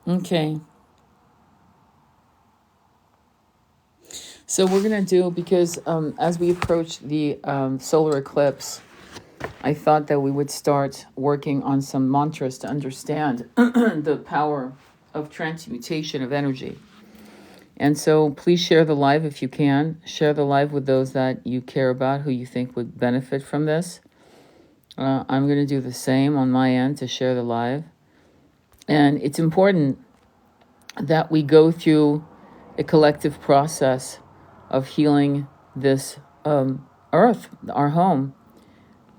Okay. So we're going to do, because as we approach the solar eclipse, I thought that we would start working on some mantras to understand the power of transmutation of energy. And so please share the live if you can. Share the live with those that you care about, who you think would benefit from this. I'm going to do the same on my end to share the live. And it's important that we go through a collective process of healing this earth, our home.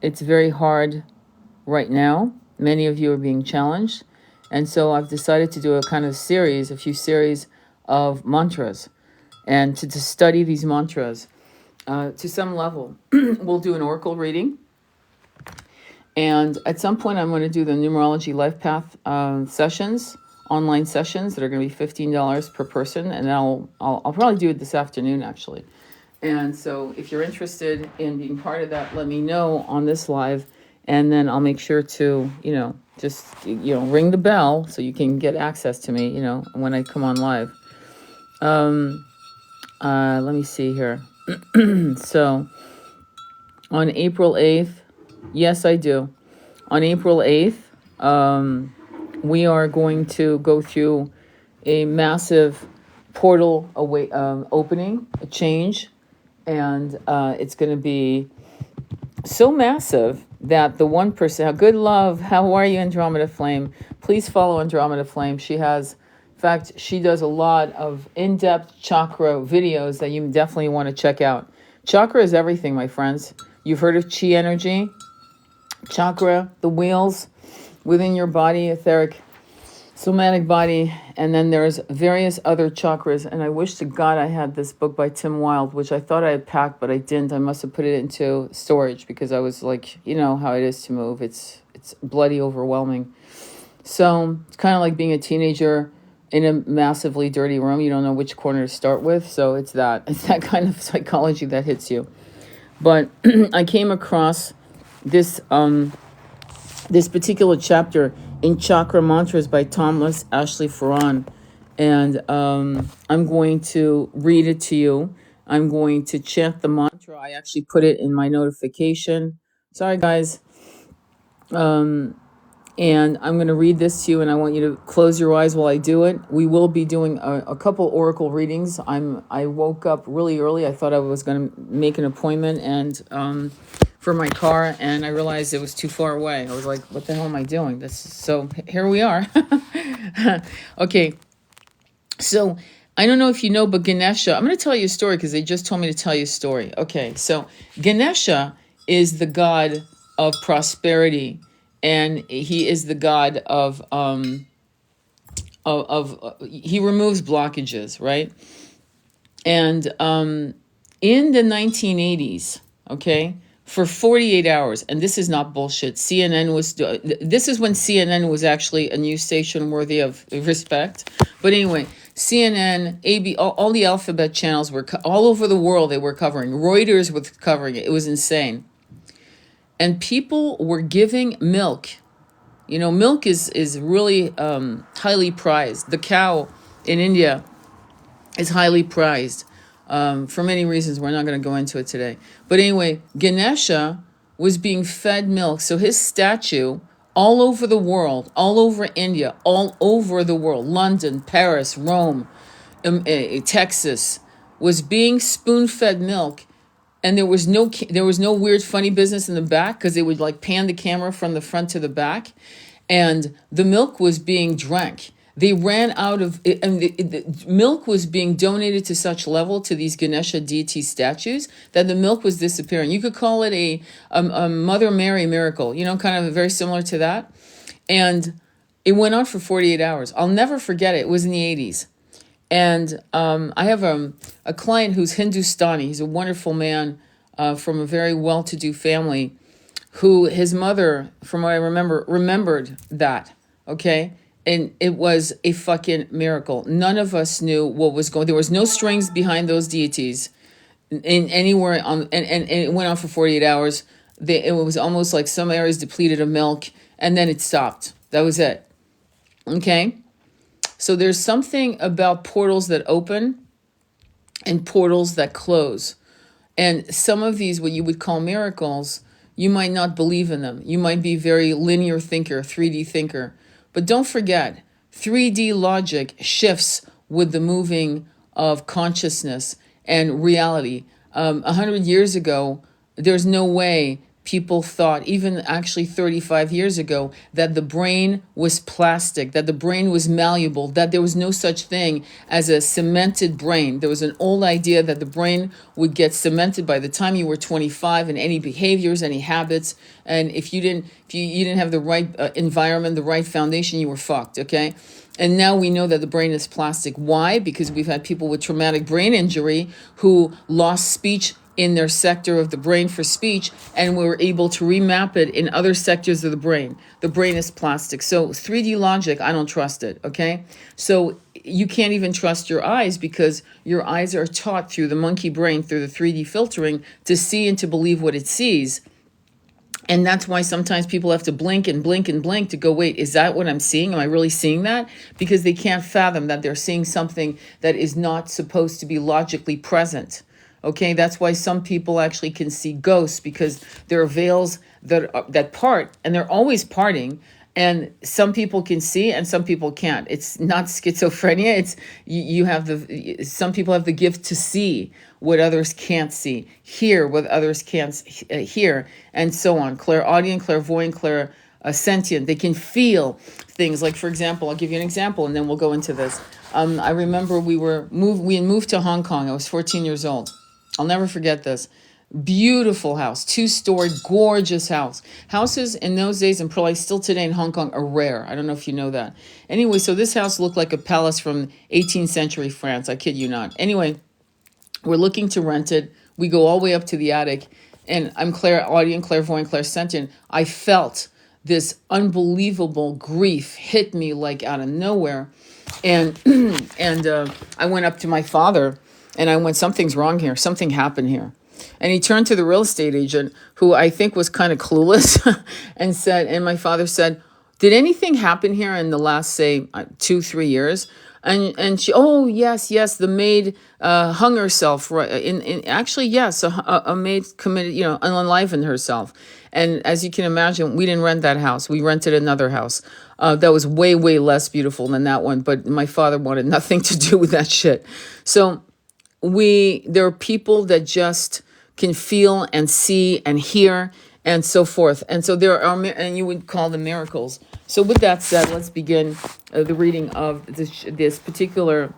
It's very hard right now. Many of you are being challenged. And so I've decided to do a kind of series, a few series of mantras, and to study these mantras to some level. We'll do an oracle reading. And at some point, I'm going to do the numerology life path sessions, online sessions that are going to be $15 per person. And I'll probably do it this afternoon, actually. And so if you're interested in being part of that, let me know on this live. And then I'll make sure to, just, ring the bell so you can get access to me, when I come on live. Let me see here. So on April 8th, yes, I do. On April 8th, we are going to go through a massive portal opening, a change. And it's going to be so massive that the 1%, good love, how are you, Andromeda Flame? Please follow Andromeda Flame. She has, in fact, she does a lot of in-depth chakra videos that you definitely want to check out. Chakra is everything, my friends. You've heard of chi energy, chakra, the wheels within your body, etheric, somatic body, and then there's various other chakras. And I wish to God I had this book by Tim Wilde, which I thought I had packed, but I didn't. I must have put it into storage because I was like, you know how it is to move. It's bloody overwhelming. So it's kind of like being a teenager in a massively dirty room. You don't know which corner to start with. So it's that kind of psychology that hits you. But I came across this this particular chapter in Chakra Mantras by Thomas Ashley Farron. And I'm going to read it to you. I'm going to chant the mantra. I actually put it in my notification. Sorry, guys. And I'm going to read this to you, and I want you to close your eyes while I do it. We will be doing a couple oracle readings. I woke up really early. I thought I was going to make an appointment and for my car, and I realized it was too far away. I was like, what the hell am I doing? So here we are. Okay, so I don't know if you know, but Ganesha, I'm going to tell you a story because they just told me to tell you a story. Okay, so Ganesha is the god of prosperity, and he is the god of he removes blockages, right? And in the 1980s, okay, for 48 hours, and this is not bullshit. CNN was, this is when CNN was actually a news station worthy of respect. But anyway, CNN, AB, all the alphabet channels were all over the world. They were covering. Reuters was covering it. It was insane. And people were giving milk. You know, milk is really highly prized. The cow in India is highly prized for many reasons. We're not going to go into it today. But anyway, Ganesha was being fed milk. So his statue all over the world, all over India, all over the world, London, Paris, Rome, Texas, was being spoon-fed milk. And there was no weird funny business in the back because they would like pan the camera from the front to the back, and the milk was being drank. They ran out of it, and the milk was being donated to such level to these Ganesha deity statues that the milk was disappearing. You could call it a Mother Mary miracle, kind of very similar to that. And it went on for 48 hours. I'll never forget it. It was in the 80s. And I have a client who's Hindustani. He's a wonderful man from a very well-to-do family who his mother, from what I remember, remembered that, okay? And it was a fucking miracle. None of us knew what was going. There was no strings behind those deities in anywhere on, and it went on for 48 hours. It was almost like some areas depleted of milk, and then it stopped. That was it, okay? So there's something about portals that open and portals that close. And some of these, what you would call miracles, you might not believe in them. You might be very linear thinker, 3D thinker. But don't forget, 3D logic shifts with the moving of consciousness and reality. 100 years ago, there's no way people thought, even actually 35 years ago, that the brain was plastic, that the brain was malleable, that there was no such thing as a cemented brain. There was an old idea that the brain would get cemented by the time you were 25, and any behaviors, any habits, and if you didn't have the right environment, the right foundation, you were fucked, okay? And now we know that the brain is plastic. Why? Because we've had people with traumatic brain injury who lost speech in their sector of the brain for speech, and we were able to remap it in other sectors of the brain. The brain is plastic. So 3D logic, I don't trust it, okay? So you can't even trust your eyes, because your eyes are taught through the monkey brain, through the 3D filtering, to see and to believe what it sees. And that's why sometimes people have to blink and blink and blink to go, wait, is that what I'm seeing? Am I really seeing that? Because they can't fathom that they're seeing something that is not supposed to be logically present. Okay, that's why some people actually can see ghosts, because there are veils that part, and they're always parting. And some people can see and some people can't. It's not schizophrenia. It's you have some people have the gift to see what others can't see, hear what others can't hear, and so on. Clairaudient, clairvoyant, clairsentient. They can feel things. Like, for example, I'll give you an example, and then we'll go into this. I remember we had moved to Hong Kong. I was 14 years old. I'll never forget this. Beautiful house, 2-story, gorgeous house. Houses in those days, and probably still today in Hong Kong, are rare. I don't know if you know that. Anyway, so this house looked like a palace from 18th century France. I kid you not. Anyway, we're looking to rent it. We go all the way up to the attic, and I'm clairaudient, clairvoyant, clairsentient. I felt this unbelievable grief hit me like out of nowhere, and I went up to my father, and I went, something's wrong here. Something happened here. And he turned to the real estate agent, who I think was kind of clueless, and my father said, did anything happen here in the last, say, 2-3 years? And she, oh, yes, the maid hung herself. Right, actually, yes, a maid committed, unalivened herself. And as you can imagine, we didn't rent that house. We rented another house that was way, way less beautiful than that one. But my father wanted nothing to do with that shit. So there are people that just can feel and see and hear and so forth. And so there are, and you would call them miracles. So with that said, let's begin the reading of this particular,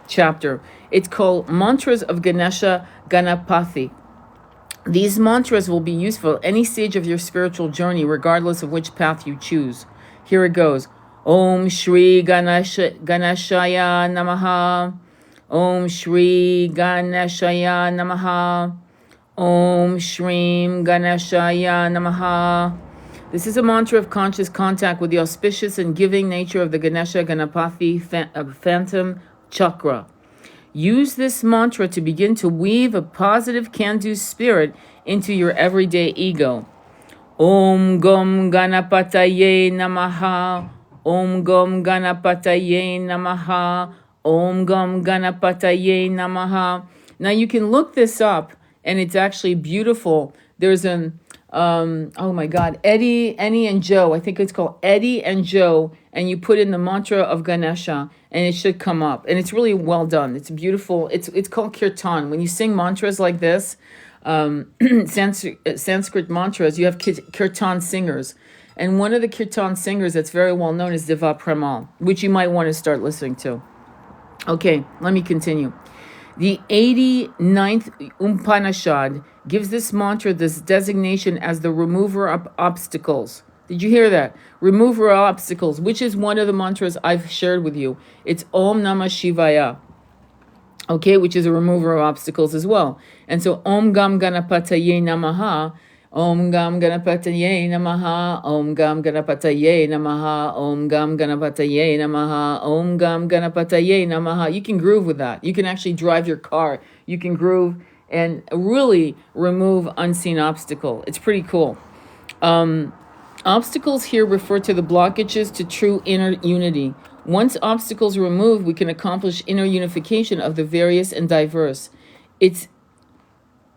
chapter. It's called Mantras of Ganesha Ganapati. These mantras will be useful at any stage of your spiritual journey, regardless of which path you choose. Here it goes. Om Shri Ganeshaya Namaha. Om Shri Ganeshaya Namaha. Om Shrim Ganeshaya Namaha. This is a mantra of conscious contact with the auspicious and giving nature of the Ganesha Ganapati phantom chakra. Use this mantra to begin to weave a positive can-do spirit into your everyday ego. Om Gom Ganapataye Namaha. Om Gom Ganapataye Namaha. Om Gam Ganapataye Namaha. Now you can look this up, and it's actually beautiful. There's oh my God, Eddie and Joe. I think it's called Eddie and Joe, and you put in the mantra of Ganesha, and it should come up. And it's really well done. It's beautiful. It's called kirtan. When you sing mantras like this, Sanskrit mantras, you have kirtan singers. And one of the kirtan singers that's very well known is Deva Premal, which you might want to start listening to. Okay, let me continue. The 89th Upanishad gives this mantra this designation as the remover of obstacles. Did you hear that? Remover of obstacles, which is one of the mantras I've shared with you. It's Om Namah Shivaya, okay, which is a remover of obstacles as well. And so Om Gam Ganapataye Namaha. Om Gam Ganapataye Namaha. Om Gam Ganapataye Namaha. Om Gam Ganapataye Namaha. Om Gam Ganapataye Namaha. You can groove with that. You can actually drive your car. You can groove and really remove unseen obstacle. It's pretty cool. Obstacles here refer to the blockages to true inner unity. Once obstacles are removed, we can accomplish inner unification of the various and diverse. It's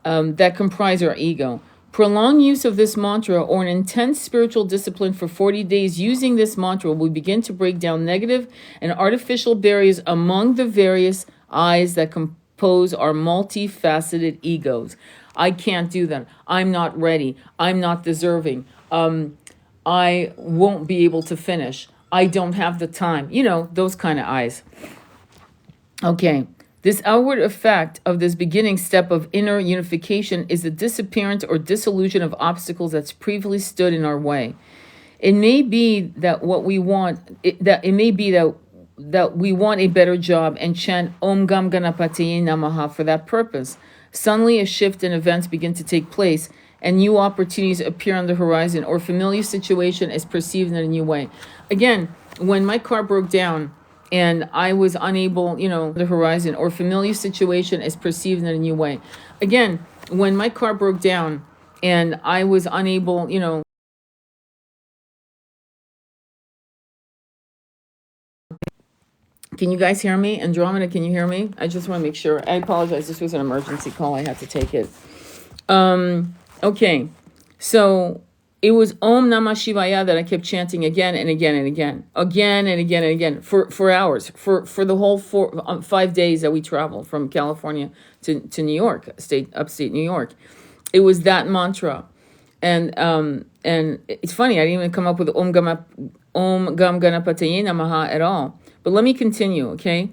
that comprise our ego. Prolonged use of this mantra or an intense spiritual discipline for 40 days using this mantra will begin to break down negative and artificial barriers among the various eyes that compose our multifaceted egos. I can't do that. I'm not ready. I'm not deserving. I won't be able to finish. I don't have the time. Those kind of eyes. Okay. This outward effect of this beginning step of inner unification is the disappearance or dissolution of obstacles that's previously stood in our way. It may be that what we want, it may be that we want a better job and chant Om Gam Ganapataye Namaha for that purpose. Suddenly, a shift in events begin to take place, and new opportunities appear on the horizon, or familiar situation is perceived in a new way. Again, when my car broke down, and I was unable, the horizon or familiar situation is perceived in a new way. Again, when my car broke down and I was unable, can you guys hear me? Andromeda, can you hear me? I just want to make sure. I apologize. This was an emergency call. I had to take it. Okay. So it was Om Namah Shivaya that I kept chanting again and again and again, for hours, for the whole 5 days that we traveled from California to New York, upstate New York. It was that mantra, and it's funny, I didn't even come up with Om Gam Ganapataye Namaha at all. But let me continue, okay,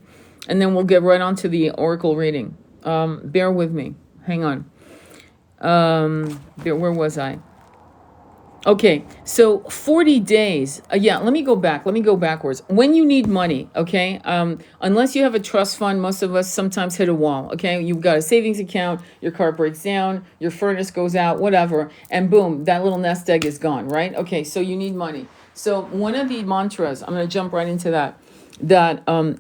and then we'll get right on to the oracle reading. Bear with me. Hang on. Where was I? Okay, so 40 days. Let me go back. Let me go backwards. When you need money, okay, unless you have a trust fund, most of us sometimes hit a wall, okay? You've got a savings account, your car breaks down, your furnace goes out, whatever, and boom, that little nest egg is gone, right? Okay, so you need money. So one of the mantras, I'm going to jump right into that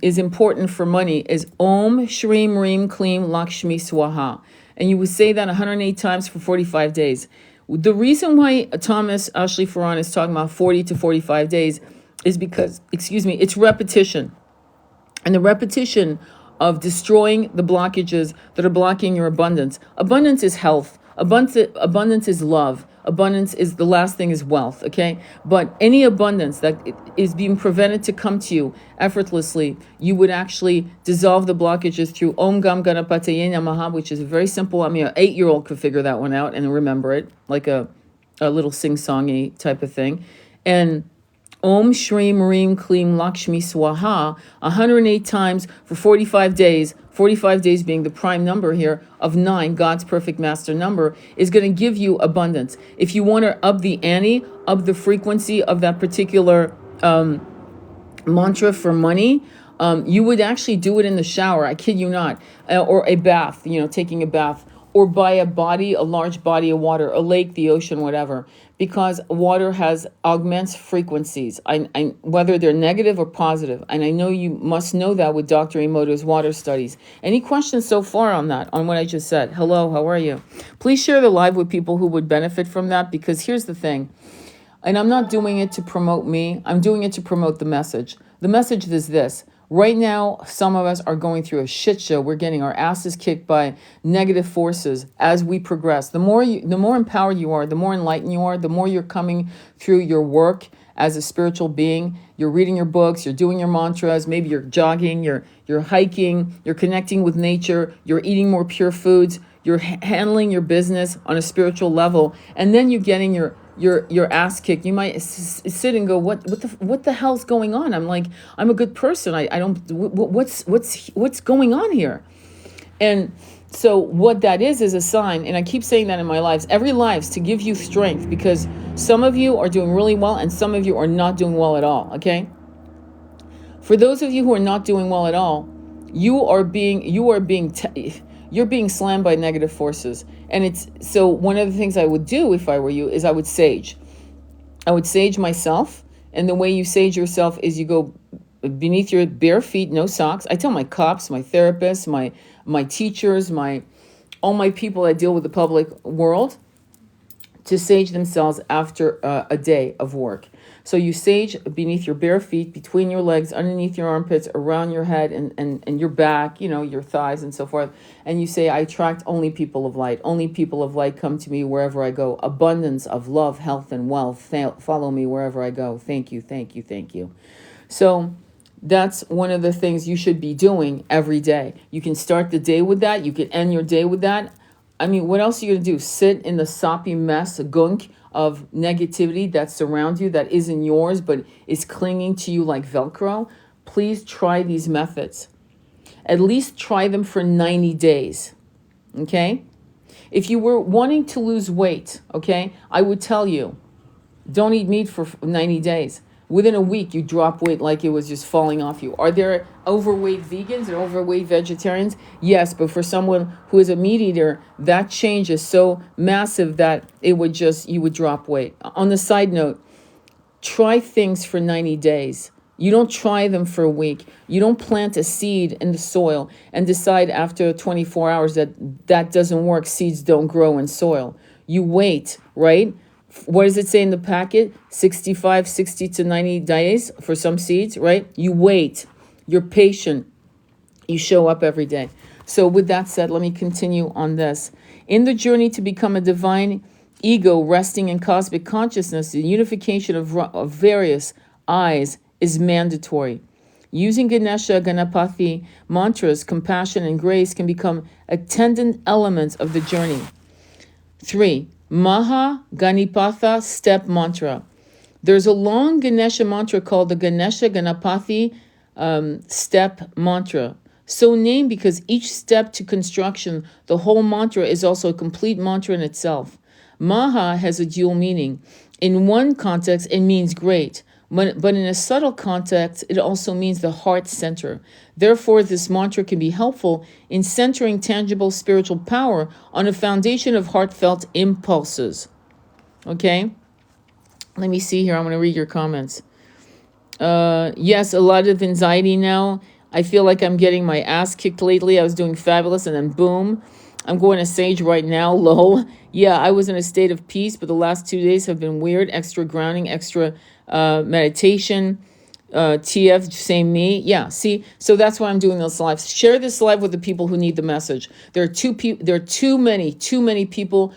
is important for money is Om Shrim Reem Kleem Lakshmi Swaha. And you would say that 108 times for 45 days. The reason why Thomas Ashley Farron is talking about 40 to 45 days is because, it's repetition. And the repetition of destroying the blockages that are blocking your abundance. Abundance is health. Abundance is love. Abundance is the last thing is wealth, okay? But any abundance that is being prevented to come to you effortlessly, you would actually dissolve the blockages through Om Gam Ganapataye Namaha, which is very simple. I mean, an 8-year-old could figure that one out and remember it, like a little sing-songy type of thing. And Om Shrim Reem Kleem Lakshmi Swaha 108 times for 45 days, 45 days being the prime number here of 9, God's perfect master number, is going to give you abundance. If you want to up the ante, up the frequency of that particular mantra for money, you would actually do it in the shower, I kid you not, or a bath, taking a bath, or by a large body of water, a lake, the ocean, whatever, because water augments frequencies, whether they're negative or positive. And I know you must know that with Dr. Emoto's water studies. Any questions so far on what I just said? Hello, how are you? Please share the live with people who would benefit from that, because here's the thing. And I'm not doing it to promote me. I'm doing it to promote the message. The message is this. Right now, some of us are going through a shit show. We're getting our asses kicked by negative forces as we progress. The more empowered you are, the more enlightened you are, the more you're coming through your work as a spiritual being. You're reading your books, you're doing your mantras, maybe you're jogging, you're hiking, you're connecting with nature, you're eating more pure foods, you're handling your business on a spiritual level, and then you're getting your ass kicked. You might sit and go, what the hell's going on? I'm like, I'm a good person. I don't, what's going on here? And so what that is a sign, and I keep saying that in my lives, every lives to give you strength, because some of you are doing really well and some of you are not doing well at all, okay? For those of you who are not doing well at all, you're being slammed by negative forces. And so one of the things I would do if I were you is I would sage myself. And the way you sage yourself is you go beneath your bare feet, no socks. I tell my cops, my therapists, my teachers, all my people that deal with the public world to sage themselves after a day of work. So you sage beneath your bare feet, between your legs, underneath your armpits, around your head and your back, your thighs and so forth. And you say, I attract only people of light. Only people of light come to me wherever I go. Abundance of love, health, and wealth follow me wherever I go. Thank you, thank you, thank you. So that's one of the things you should be doing every day. You can start the day with that. You can end your day with that. I mean, what else are you going to do? Sit in the soppy mess, gunk of negativity that surrounds you, that isn't yours, but is clinging to you like Velcro? Please try these methods. At least try them for 90 days, okay? If you were wanting to lose weight, okay, I would tell you, don't eat meat for 90 days. Within a week, you drop weight like it was just falling off you. Are there overweight vegans and overweight vegetarians? Yes, but for someone who is a meat eater, that change is so massive that you would drop weight. On the side note, try things for 90 days. You don't try them for a week. You don't plant a seed in the soil and decide after 24 hours that doesn't work. Seeds don't grow in soil. You wait, right? What does it say in the packet? 60 to 90 days for some seeds, right? You wait. You're patient. You show up every day. So with that said, let me continue on this. In the journey to become a divine ego resting in cosmic consciousness, the unification of various I's is mandatory. Using Ganesha Ganapati mantras, compassion and grace can become attendant elements of the journey. 3. Maha Ganipatha step mantra. There's a long Ganesha mantra called the Ganesha Ganapati step mantra. So named because each step to construction, the whole mantra is also a complete mantra in itself. Maha has a dual meaning. In one context, it means great. But in a subtle context, it also means the heart center. Therefore, this mantra can be helpful in centering tangible spiritual power on a foundation of heartfelt impulses. Okay? Let me see here. I'm going to read your comments. Yes, a lot of anxiety now. I feel like I'm getting my ass kicked lately. I was doing fabulous, and then boom. I'm going to sage right now, lol. Yeah, I was in a state of peace, but the last 2 days have been weird. Extra grounding, extra meditation, TF, same me. Yeah, see, so that's why I'm doing this live. Share this live with the people who need the message. There are too many people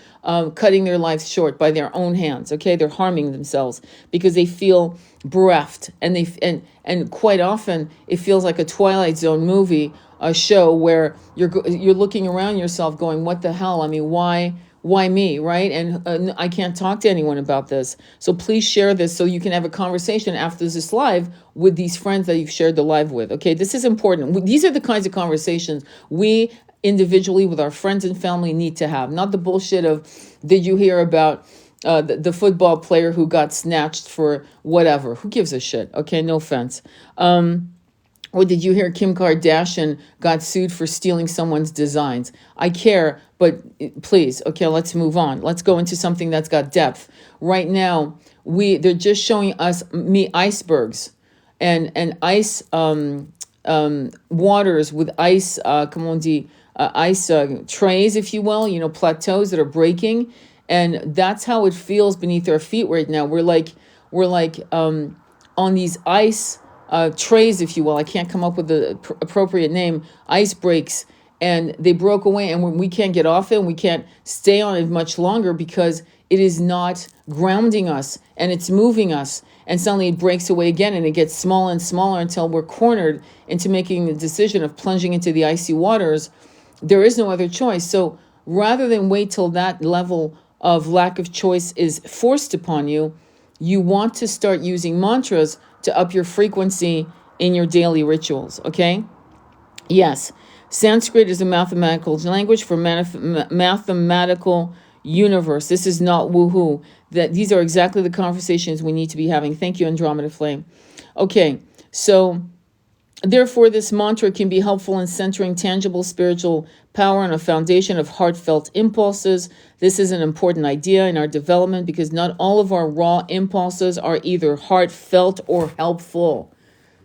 cutting their lives short by their own hands. Okay, they're harming themselves because they feel bereft, and quite often it feels like a Twilight Zone movie, a show where you're looking around yourself, going, "What the hell? I mean, why me, right? And I can't talk to anyone about this." So please share this so you can have a conversation after this live with these friends that you've shared the live with. Okay, this is important. These are the kinds of conversations we individually with our friends and family need to have. Not the bullshit of, did you hear about the football player who got snatched for whatever? Who gives a shit? Okay, no offense. Or did you hear Kim Kardashian got sued for stealing someone's designs? I care, but please, okay, let's move on. Let's go into something that's got depth. Right now, they're just showing us icebergs and ice waters with ice, ice trays, if you will, plateaus that are breaking, and that's how it feels beneath our feet right now. We're like on these ice trays, if you will. I can't come up with the appropriate name. Ice breaks, and they broke away, and we can't get off it, and we can't stay on it much longer because it is not grounding us, and it's moving us, and suddenly it breaks away again, and it gets smaller and smaller until we're cornered into making the decision of plunging into the icy waters. There is no other choice. So rather than wait till that level of lack of choice is forced upon you, you want to start using mantras to up your frequency in your daily rituals, okay? Yes, Sanskrit is a mathematical language for mathematical universe. This is not woohoo. These are exactly the conversations we need to be having. Thank you, Andromeda Flame. Okay, so therefore, this mantra can be helpful in centering tangible spiritual power on a foundation of heartfelt impulses. This is an important idea in our development because not all of our raw impulses are either heartfelt or helpful.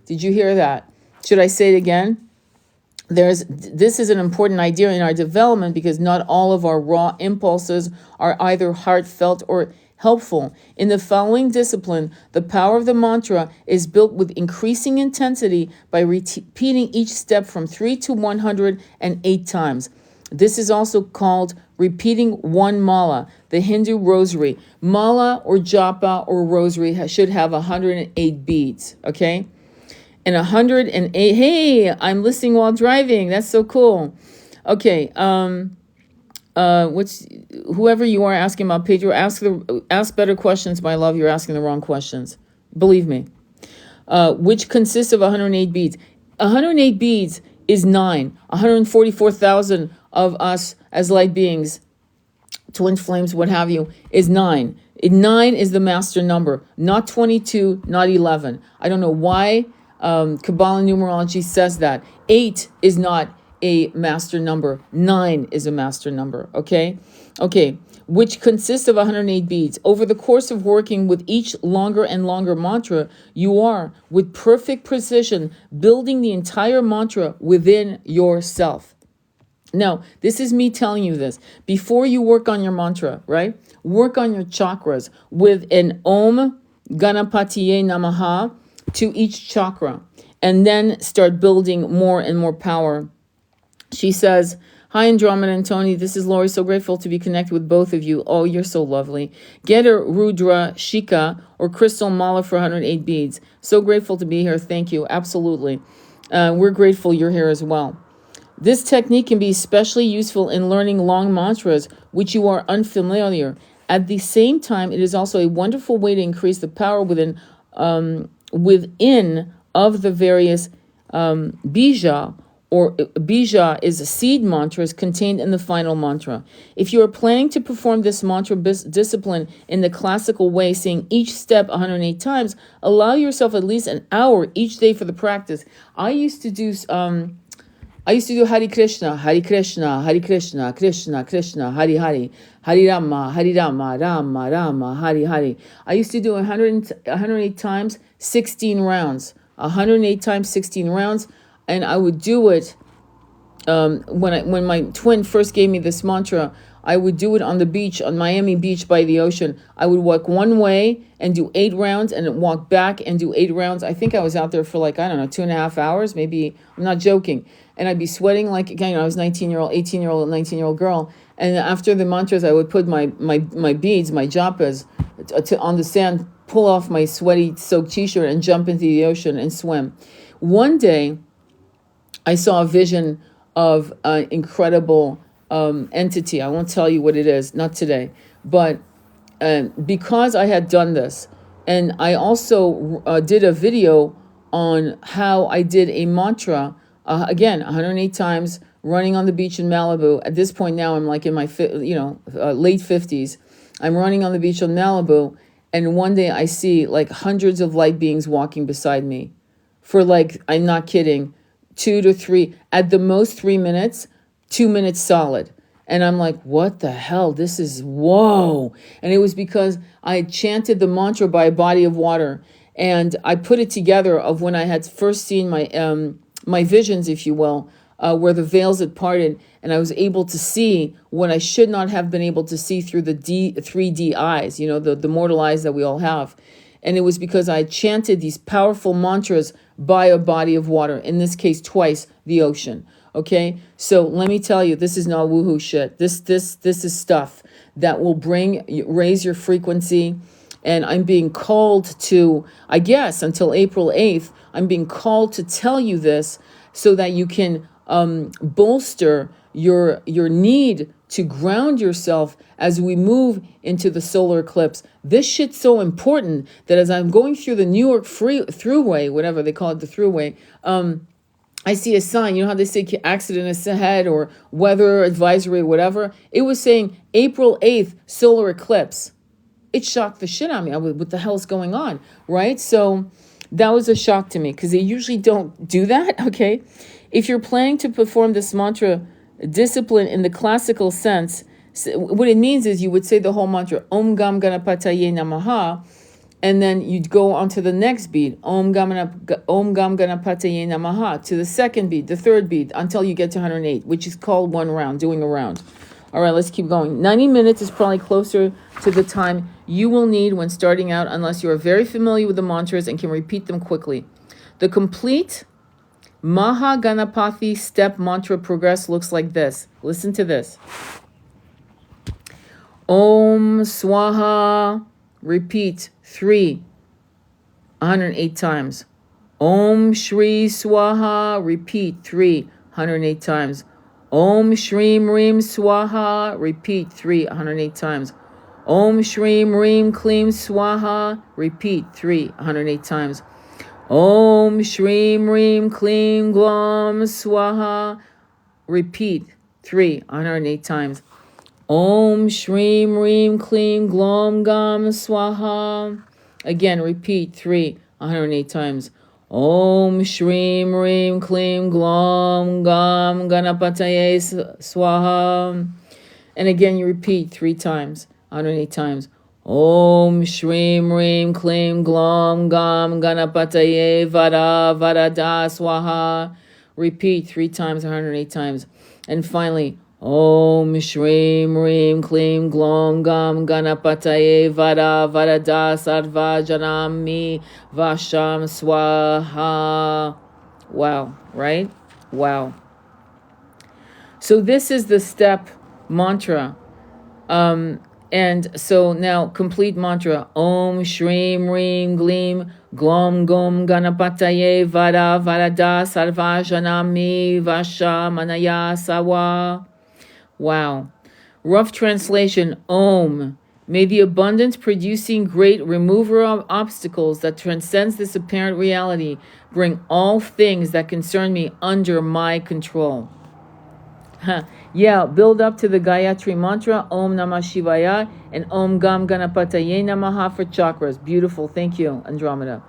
Did you hear that? Should I say it again? This is an important idea in our development because not all of our raw impulses are either heartfelt or helpful. In the following discipline, the power of the mantra is built with increasing intensity by repeating each step from 3 to 108 times. This is also called repeating one mala, the Hindu rosary. Mala or japa or rosary should have 108 beads, okay? And 108, hey, I'm listening while driving. That's so cool. Okay, whoever you are asking about Pedro, ask better questions, my love. You're asking the wrong questions. Believe me. Which consists of 108 beads. 108 beads is 9. 144,000 of us as light beings, twin flames, what have you, is 9. 9 is the master number, not 22, not 11. I don't know why Kabbalah numerology says that. 8 is not a master number. 9 is a master number, okay? Okay, which consists of 108 beads. Over the course of working with each longer and longer mantra, you are, with perfect precision, building the entire mantra within yourself. Now, this is me telling you this. Before you work on your mantra, right? Work on your chakras with an Om Ganapatiye Namaha to each chakra, and then start building more and more power. She says, hi, Andromeda and Tony. This is Lori. So grateful to be connected with both of you. Oh, you're so lovely. Get a Rudra Shika or crystal mala for 108 beads. So grateful to be here. Thank you. Absolutely. We're grateful you're here as well. This technique can be especially useful in learning long mantras, which you are unfamiliar. At the same time, it is also a wonderful way to increase the power within of the various bija, or bija is a seed mantras contained in the final mantra. If you are planning to perform this mantra discipline in the classical way, saying each step 108 times, allow yourself at least an hour each day for the practice. I used to do Hare Krishna, Hare Krishna, Hare Krishna, Krishna Krishna, Hare Hare, Hare Rama, Hare Rama, Rama Rama, Hare Hare. I used to do 108 times, 16 rounds. 108 times, 16 rounds. And I would do it when my twin first gave me this mantra. I would do it on the beach, on Miami Beach by the ocean. I would walk one way and do 8 rounds, and then walk back and do 8 rounds. I think I was out there for 2.5 hours, maybe. I'm not joking. And I'd be sweating like, again, I was 19-year-old, 18-year-old, 19-year-old girl. And after the mantras, I would put my beads, my japas, on the sand, pull off my sweaty soaked t-shirt and jump into the ocean and swim. One day, I saw a vision of an incredible entity. I won't tell you what it is, not today. But because I had done this, and I also did a video on how I did a mantra, again, 108 times, running on the beach in Malibu. At this point now, I'm like in my late 50s. I'm running on the beach in Malibu, and one day I see like hundreds of light beings walking beside me for I'm not kidding, 2 to 3, at the most 3 minutes, 2 minutes solid. And I'm like, what the hell? This is, whoa. And it was because I had chanted the mantra by a body of water. And I put it together of when I had first seen my visions, if you will, where the veils had parted, and I was able to see what I should not have been able to see through the 3D eyes, the mortal eyes that we all have. And it was because I chanted these powerful mantras by a body of water, in this case twice the ocean. Okay, so let me tell you, this is not woohoo shit. This is stuff that will raise your frequency. And I'm being called to, I guess, until April 8th, I'm being called to tell you this so that you can bolster your need to ground yourself as we move into the solar eclipse. This shit's so important that as I'm going through the New York Thruway, whatever they call it, the Thruway, I see a sign. You know how they say accident ahead or weather advisory, whatever? It was saying April 8th, solar eclipse. It shocked the shit out of me. What the hell is going on, right? So that was a shock to me because they usually don't do that, okay? If you're planning to perform this mantra discipline in the classical sense, what it means is you would say the whole mantra, Om Gam Ganapataye Namaha, And then you'd go on to the next beat, Om Gam Ganapataye Namaha, to the second beat, the third beat, until you get to 108, which is called one round, doing a round. All right, let's keep going. 90 minutes is probably closer to the time you will need when starting out, unless you are very familiar with the mantras and can repeat them quickly. The complete Maha Ganapati step mantra progress looks like this. Listen to this. Om Swaha. Repeat 108 times. Om Shri Swaha. Repeat 108 times. Om Shrim Reem Swaha. Repeat 108 times. Om Shrim Reem Kleem Swaha. Repeat 108 times. Om Shrim Reem Kleem Glom Swaha. Repeat 108 times. Om Shrim Reem Kleem Glom Gam Swaha. Again, repeat 108 times. Om Shrim Reem Kleem Glom Gam Ganapataye Swaha. And again, you repeat 3 times, 108 times. Om Shrim Reem Kleem Glom Gam Ganapataye Vada Vadada Swaha. Repeat 3 times, 108 times. And finally, Om Shrim Reem Kleem Glom Gam Ganapataye Vada Vadada Sarva Janami Vasham Swaha. Wow, right? Wow. So this is the step mantra. And so now complete mantra. Om Shrim Reem Gleem Glom Gom Ganapataye Vada Vadada Sarva Janami Vasha Manaya Sawa. Wow. Rough translation. Om. May the abundance producing great remover of obstacles that transcends this apparent reality bring all things that concern me under my control. Yeah, build up to the Gayatri mantra, Om Namah Shivaya, and Om Gam Ganapataye Namaha for chakras. Beautiful. Thank you, Andromeda.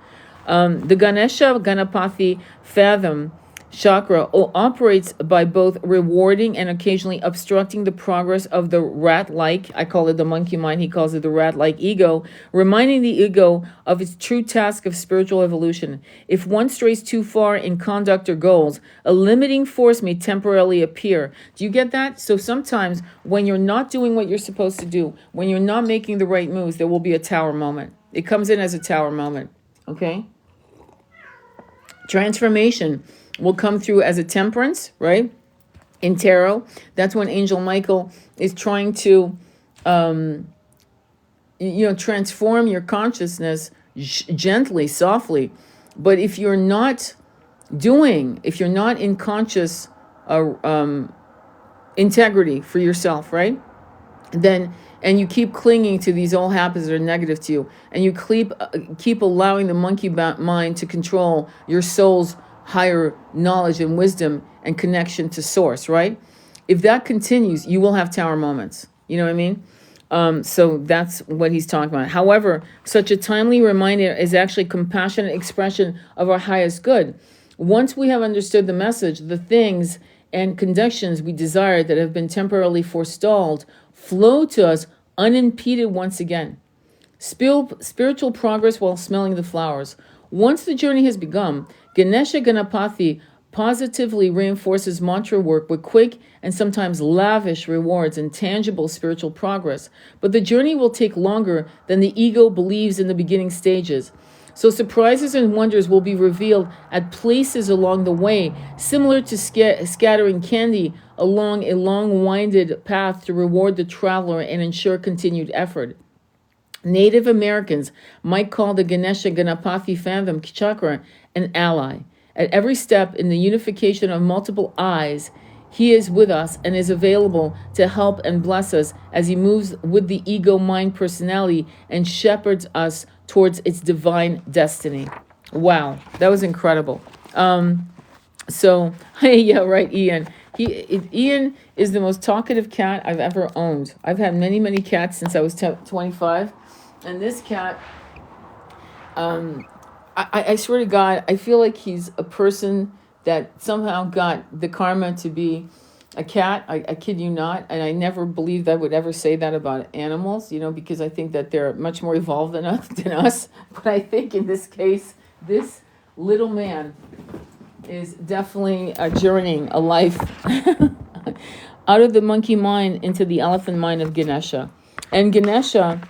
The Ganesha Ganapati fathom chakra operates by both rewarding and occasionally obstructing the progress of the rat-like, I call it the monkey mind, he calls it the rat-like ego, reminding the ego of its true task of spiritual evolution. If one strays too far in conduct or goals, a limiting force may temporarily appear. Do you get that? So sometimes when you're not doing what you're supposed to do, when you're not making the right moves, there will be a tower moment. It comes in as a tower moment, okay? Transformation will come through as a temperance, right? In tarot, that's when Angel Michael is trying to, transform your consciousness gently, softly. But if you're not in conscious integrity for yourself, right? And you keep clinging to these old habits that are negative to you, and you keep allowing the monkey mind to control your soul's higher knowledge and wisdom and connection to source, right? If that continues, you will have tower moments. You know what I mean? So that's what he's talking about. However, such a timely reminder is actually compassionate expression of our highest good. Once we have understood the message, the things and conditions we desire that have been temporarily forestalled flow to us unimpeded once again. Spiritual progress while smelling the flowers. Once the journey has begun, Ganesha Ganapati positively reinforces mantra work with quick and sometimes lavish rewards and tangible spiritual progress. But the journey will take longer than the ego believes in the beginning stages. So surprises and wonders will be revealed at places along the way, similar to scattering candy along a long-winded path to reward the traveler and ensure continued effort. Native Americans might call the Ganesha Ganapati Phantom Chakra an ally. At every step in the unification of multiple eyes, he is with us and is available to help and bless us as he moves with the ego mind personality and shepherds us towards its divine destiny. Wow, that was incredible. So, yeah, right, Ian. Ian is the most talkative cat I've ever owned. I've had many, many cats since I was 25. And this cat, I swear to God, I feel like he's a person that somehow got the karma to be a cat. I kid you not. And I never believed I would ever say that about animals, because I think that they're much more evolved than us. But I think in this case, this little man is definitely journeying a life out of the monkey mind into the elephant mind of Ganesha. And Ganesha,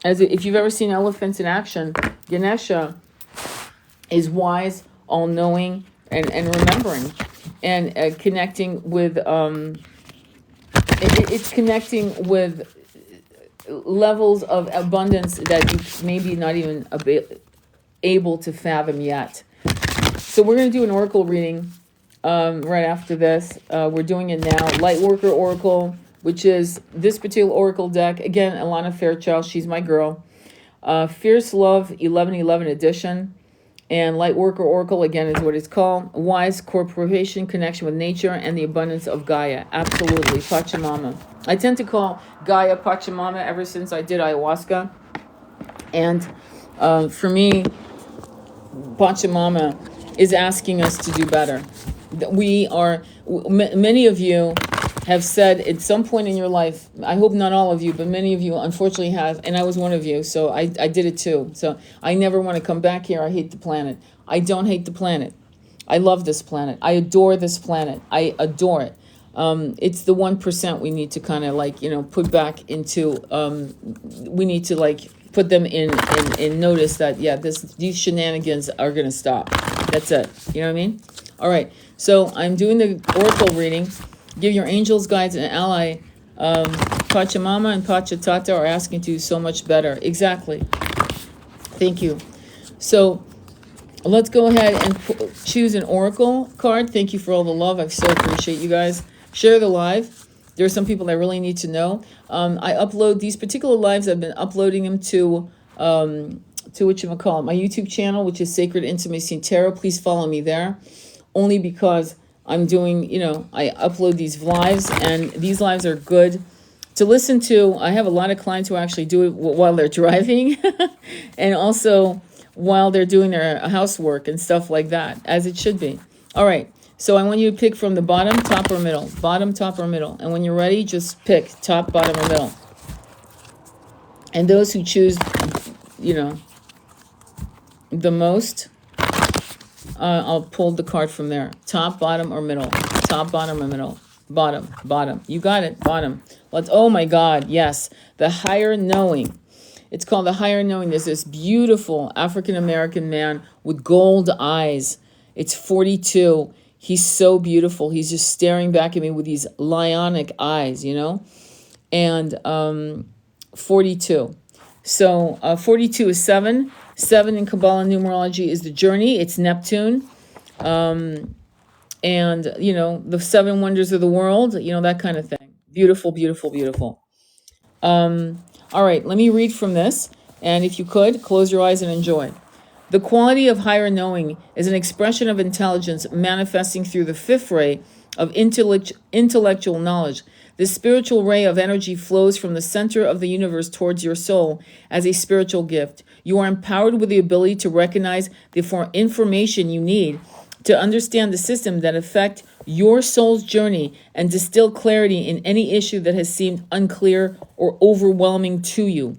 if you've ever seen elephants in action, Ganesha is wise, all-knowing, and remembering, and connecting with it's connecting with levels of abundance that you maybe not even able to fathom yet. So we're going to do an oracle reading right after this. We're doing it now. Lightworker Oracle, which is this particular oracle deck. Again, Alana Fairchild, she's my girl. Fierce Love 1111 edition. And Lightworker Oracle, again, is what it's called. Wise Corporation, connection with nature, and the abundance of Gaia. Absolutely. Pachamama. I tend to call Gaia Pachamama ever since I did ayahuasca. And for me, Pachamama is asking us to do better. Many of you have said at some point in your life, I hope not all of you, but many of you unfortunately have, and I was one of you, so I did it too. So I never want to come back here. I hate the planet. I don't hate the planet. I love this planet. I adore this planet. I adore it. It's the 1% we need to kind of put back into, we need to put them in notice that, these shenanigans are going to stop. That's it. You know what I mean? All right. So I'm doing the oracle reading. Give your angels, guides, and ally. Pachamama and Pachatata are asking to do so much better. Exactly. Thank you. So let's go ahead and choose an oracle card. Thank you for all the love. I so appreciate you guys. Share the live. There are some people that really need to know. I upload these particular lives. I've been uploading them to whatchamacallit, my YouTube channel, which is Sacred Intimacy and Tarot. Please follow me there. Only because I'm doing, I upload these lives, and these lives are good to listen to. I have a lot of clients who actually do it while they're driving and also while they're doing their housework and stuff like that, as it should be. All right. So I want you to pick from the bottom, top, or middle. Bottom, top, or middle. And when you're ready, just pick top, bottom, or middle. And those who choose, the most, I'll pull the card from there. Top, bottom, or middle. Top, bottom, or middle. Bottom, bottom. You got it. Bottom. Oh my God. Yes. The higher knowing. It's called the higher knowing. There's this beautiful African-American man with gold eyes. It's 42. He's so beautiful. He's just staring back at me with these lionic eyes, and 42. So 42 is 7. 7 in Kabbalah numerology is the journey. It's Neptune. And, the 7 wonders of the world, that kind of thing. Beautiful, beautiful, beautiful. All right, let me read from this. And if you could, close your eyes and enjoy. The quality of higher knowing is an expression of intelligence manifesting through the fifth ray of intellectual knowledge. This spiritual ray of energy flows from the center of the universe towards your soul as a spiritual gift. You are empowered with the ability to recognize the information you need to understand the system that affect your soul's journey and distill clarity in any issue that has seemed unclear or overwhelming to you.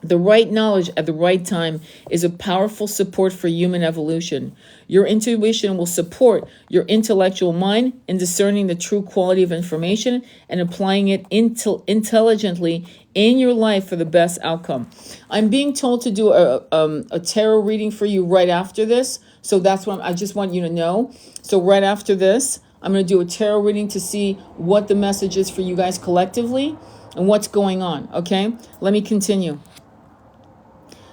The right knowledge at the right time is a powerful support for human evolution. Your intuition will support your intellectual mind in discerning the true quality of information and applying it intelligently in your life for the best outcome. I'm being told to do a tarot reading for you right after this. So that's what I just want you to know. So right after this, I'm going to do a tarot reading to see what the message is for you guys collectively and what's going on. Okay, let me continue.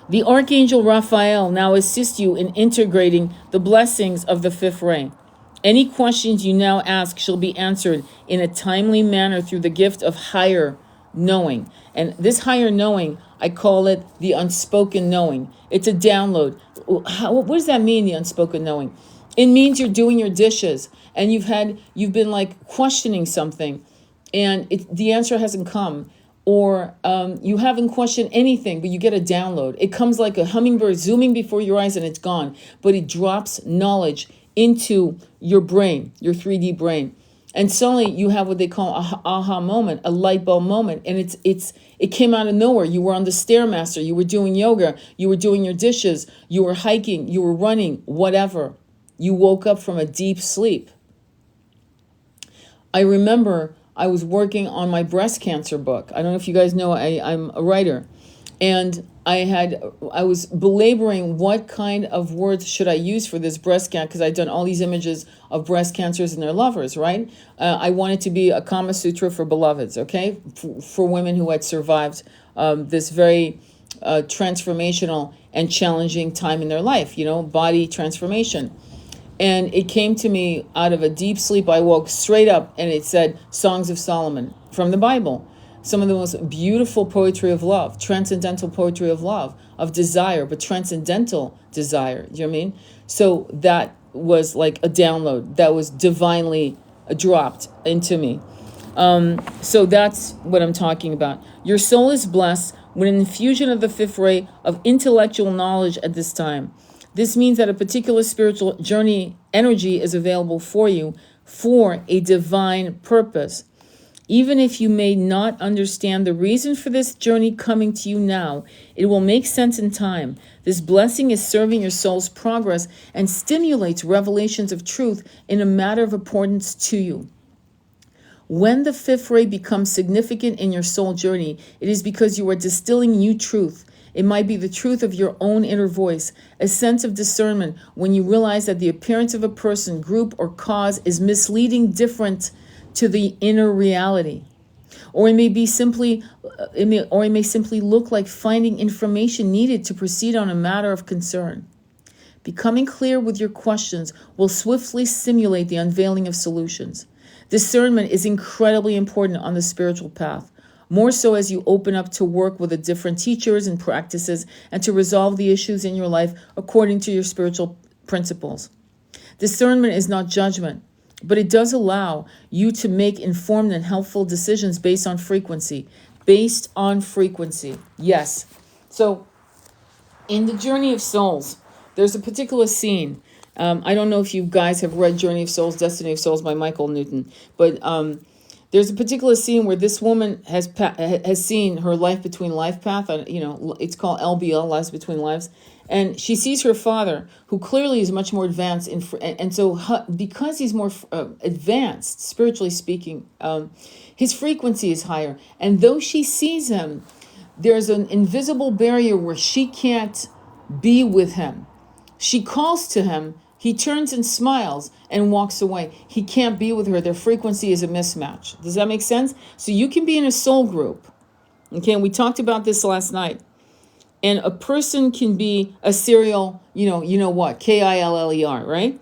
The Archangel Raphael now assists you in integrating the blessings of the fifth ray. Any questions you now ask shall be answered in a timely manner through the gift of higher knowing. And this higher knowing, I call it the unspoken knowing. It's a download. What does that mean, the unspoken knowing? It means you're doing your dishes and you've been questioning something and the answer hasn't come. Or you haven't questioned anything, but you get a download. It comes like a hummingbird zooming before your eyes and it's gone. But it drops knowledge into your brain, your 3D brain. And suddenly you have what they call a aha moment, a light bulb moment. And it came out of nowhere. You were on the Stairmaster, you were doing yoga, you were doing your dishes, you were hiking, you were running, whatever. You woke up from a deep sleep. I remember I was working on my breast cancer book. I don't know if you guys know, I'm a writer. And I was belaboring what kind of words should I use for this breast cancer, because I'd done all these images of breast cancers and their lovers, right? I wanted to be a Kama Sutra for beloveds, okay? For women who had survived this very transformational and challenging time in their life, body transformation. And it came to me out of a deep sleep. I woke straight up and it said Songs of Solomon from the Bible. Some of the most beautiful poetry of love, transcendental poetry of love, of desire, but transcendental desire. Do you know what I mean? So that was like a download that was divinely dropped into me. So that's what I'm talking about. Your soul is blessed with an infusion of the fifth ray of intellectual knowledge at this time. This means that a particular spiritual journey energy is available for you for a divine purpose. Even if you may not understand the reason for this journey coming to you now, it will make sense in time. This blessing is serving your soul's progress and stimulates revelations of truth in a matter of importance to you. When the fifth ray becomes significant in your soul journey, it is because you are distilling new truth. It might be the truth of your own inner voice, a sense of discernment when you realize that the appearance of a person, group, or cause is misleading, different to the inner reality. Or it may simply look like finding information needed to proceed on a matter of concern. Becoming clear with your questions will swiftly stimulate the unveiling of solutions. Discernment is incredibly important on the spiritual path, more so as you open up to work with the different teachers and practices and to resolve the issues in your life according to your spiritual principles. Discernment is not judgment, but it does allow you to make informed and helpful decisions based on frequency. Based on frequency, yes. So in the Journey of Souls, there's a particular scene. I don't know if you guys have read Journey of Souls, Destiny of Souls by Michael Newton, but there's a particular scene where this woman has seen her life between life path. It's called LBL, Lives Between Lives. And she sees her father, who clearly is much more advanced. Because he's more advanced, spiritually speaking, his frequency is higher. And though she sees him, there's an invisible barrier where she can't be with him. She calls to him. He turns and smiles and walks away. He can't be with her. Their frequency is a mismatch. Does that make sense? So you can be in a soul group. Okay, and we talked about this last night. And a person can be a serial, what? KILLER, right?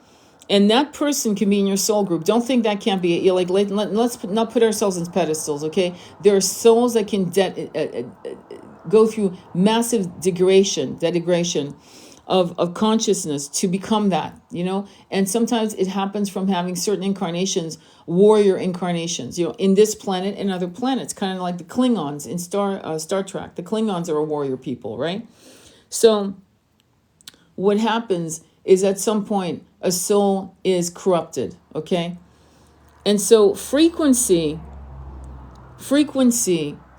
And that person can be in your soul group. Don't think that can't be. Let's not put ourselves in pedestals, okay? There are souls that can go through massive degradation of consciousness to become that, and sometimes it happens from having certain incarnations, warrior incarnations, in this planet and other planets, kind of like the Klingons in Star Trek. The Klingons are a warrior people, right? So what happens is at some point a soul is corrupted, okay? And so frequency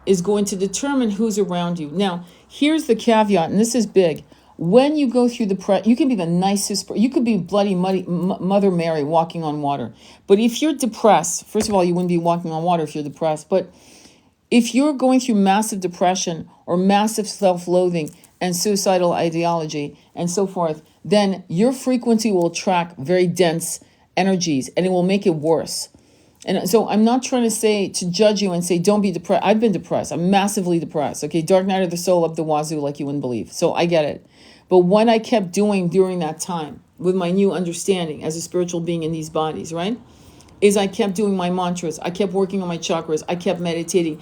is going to determine who's around you. Now, here's the caveat, and this is big. When you go through you can be the nicest, you could be bloody Mother Mary walking on water. But if you're depressed, first of all, you wouldn't be walking on water if you're depressed. But if you're going through massive depression or massive self-loathing and suicidal ideology and so forth, then your frequency will attract very dense energies and it will make it worse. And so I'm not trying to judge you and say, don't be depressed. I've been depressed. I'm massively depressed. Okay, dark night of the soul up the wazoo like you wouldn't believe. So I get it. But what I kept doing during that time with my new understanding as a spiritual being in these bodies, right, is I kept doing my mantras. I kept working on my chakras. I kept meditating,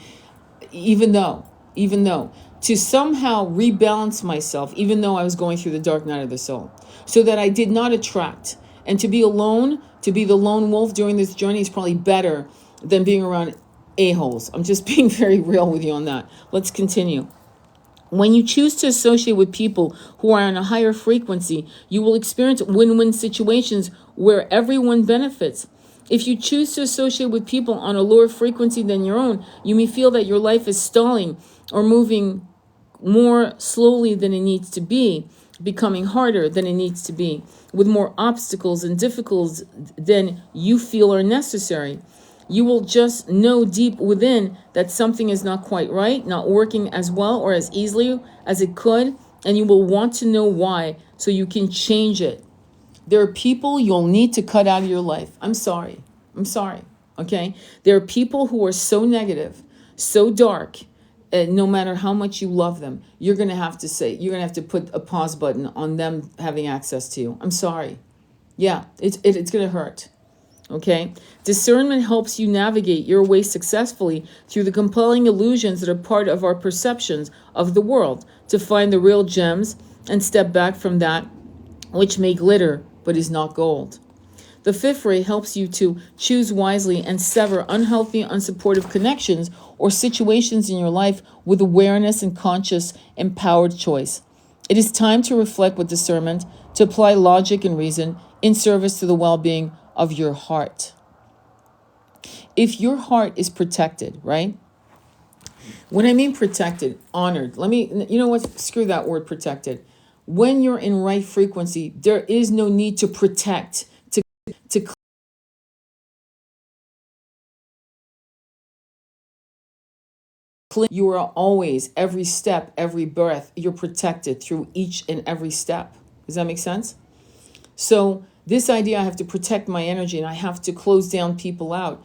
even though, to somehow rebalance myself, even though I was going through the dark night of the soul, so that I did not attract. And to be alone, to be the lone wolf during this journey is probably better than being around a-holes. I'm just being very real with you on that. Let's continue. When you choose to associate with people who are on a higher frequency, you will experience win-win situations where everyone benefits. If you choose to associate with people on a lower frequency than your own, you may feel that your life is stalling or moving more slowly than it needs to be, becoming harder than it needs to be, with more obstacles and difficulties than you feel are necessary. You will just know deep within that something is not quite right, not working as well or as easily as it could, and you will want to know why so you can change it. There are people you'll need to cut out of your life. I'm sorry. Okay? There are people who are so negative, so dark, and no matter how much you love them, you're going to have to put a pause button on them having access to you. I'm sorry. Yeah, it's going to hurt. Okay? Discernment helps you navigate your way successfully through the compelling illusions that are part of our perceptions of the world, to find the real gems and step back from that which may glitter but is not gold. The fifth ray helps you to choose wisely and sever unhealthy, unsupportive connections or situations in your life with awareness and conscious, empowered choice. It is time to reflect with discernment, to apply logic and reason in service to the well-being of your heart. If your heart is protected, right? When I mean protected, honored, you know what? Screw that word protected. When you're in right frequency, there is no need to protect, to you are always, every step, every breath, you're protected through each and every step. Does that make sense? So this idea, I have to protect my energy and I have to close down people out,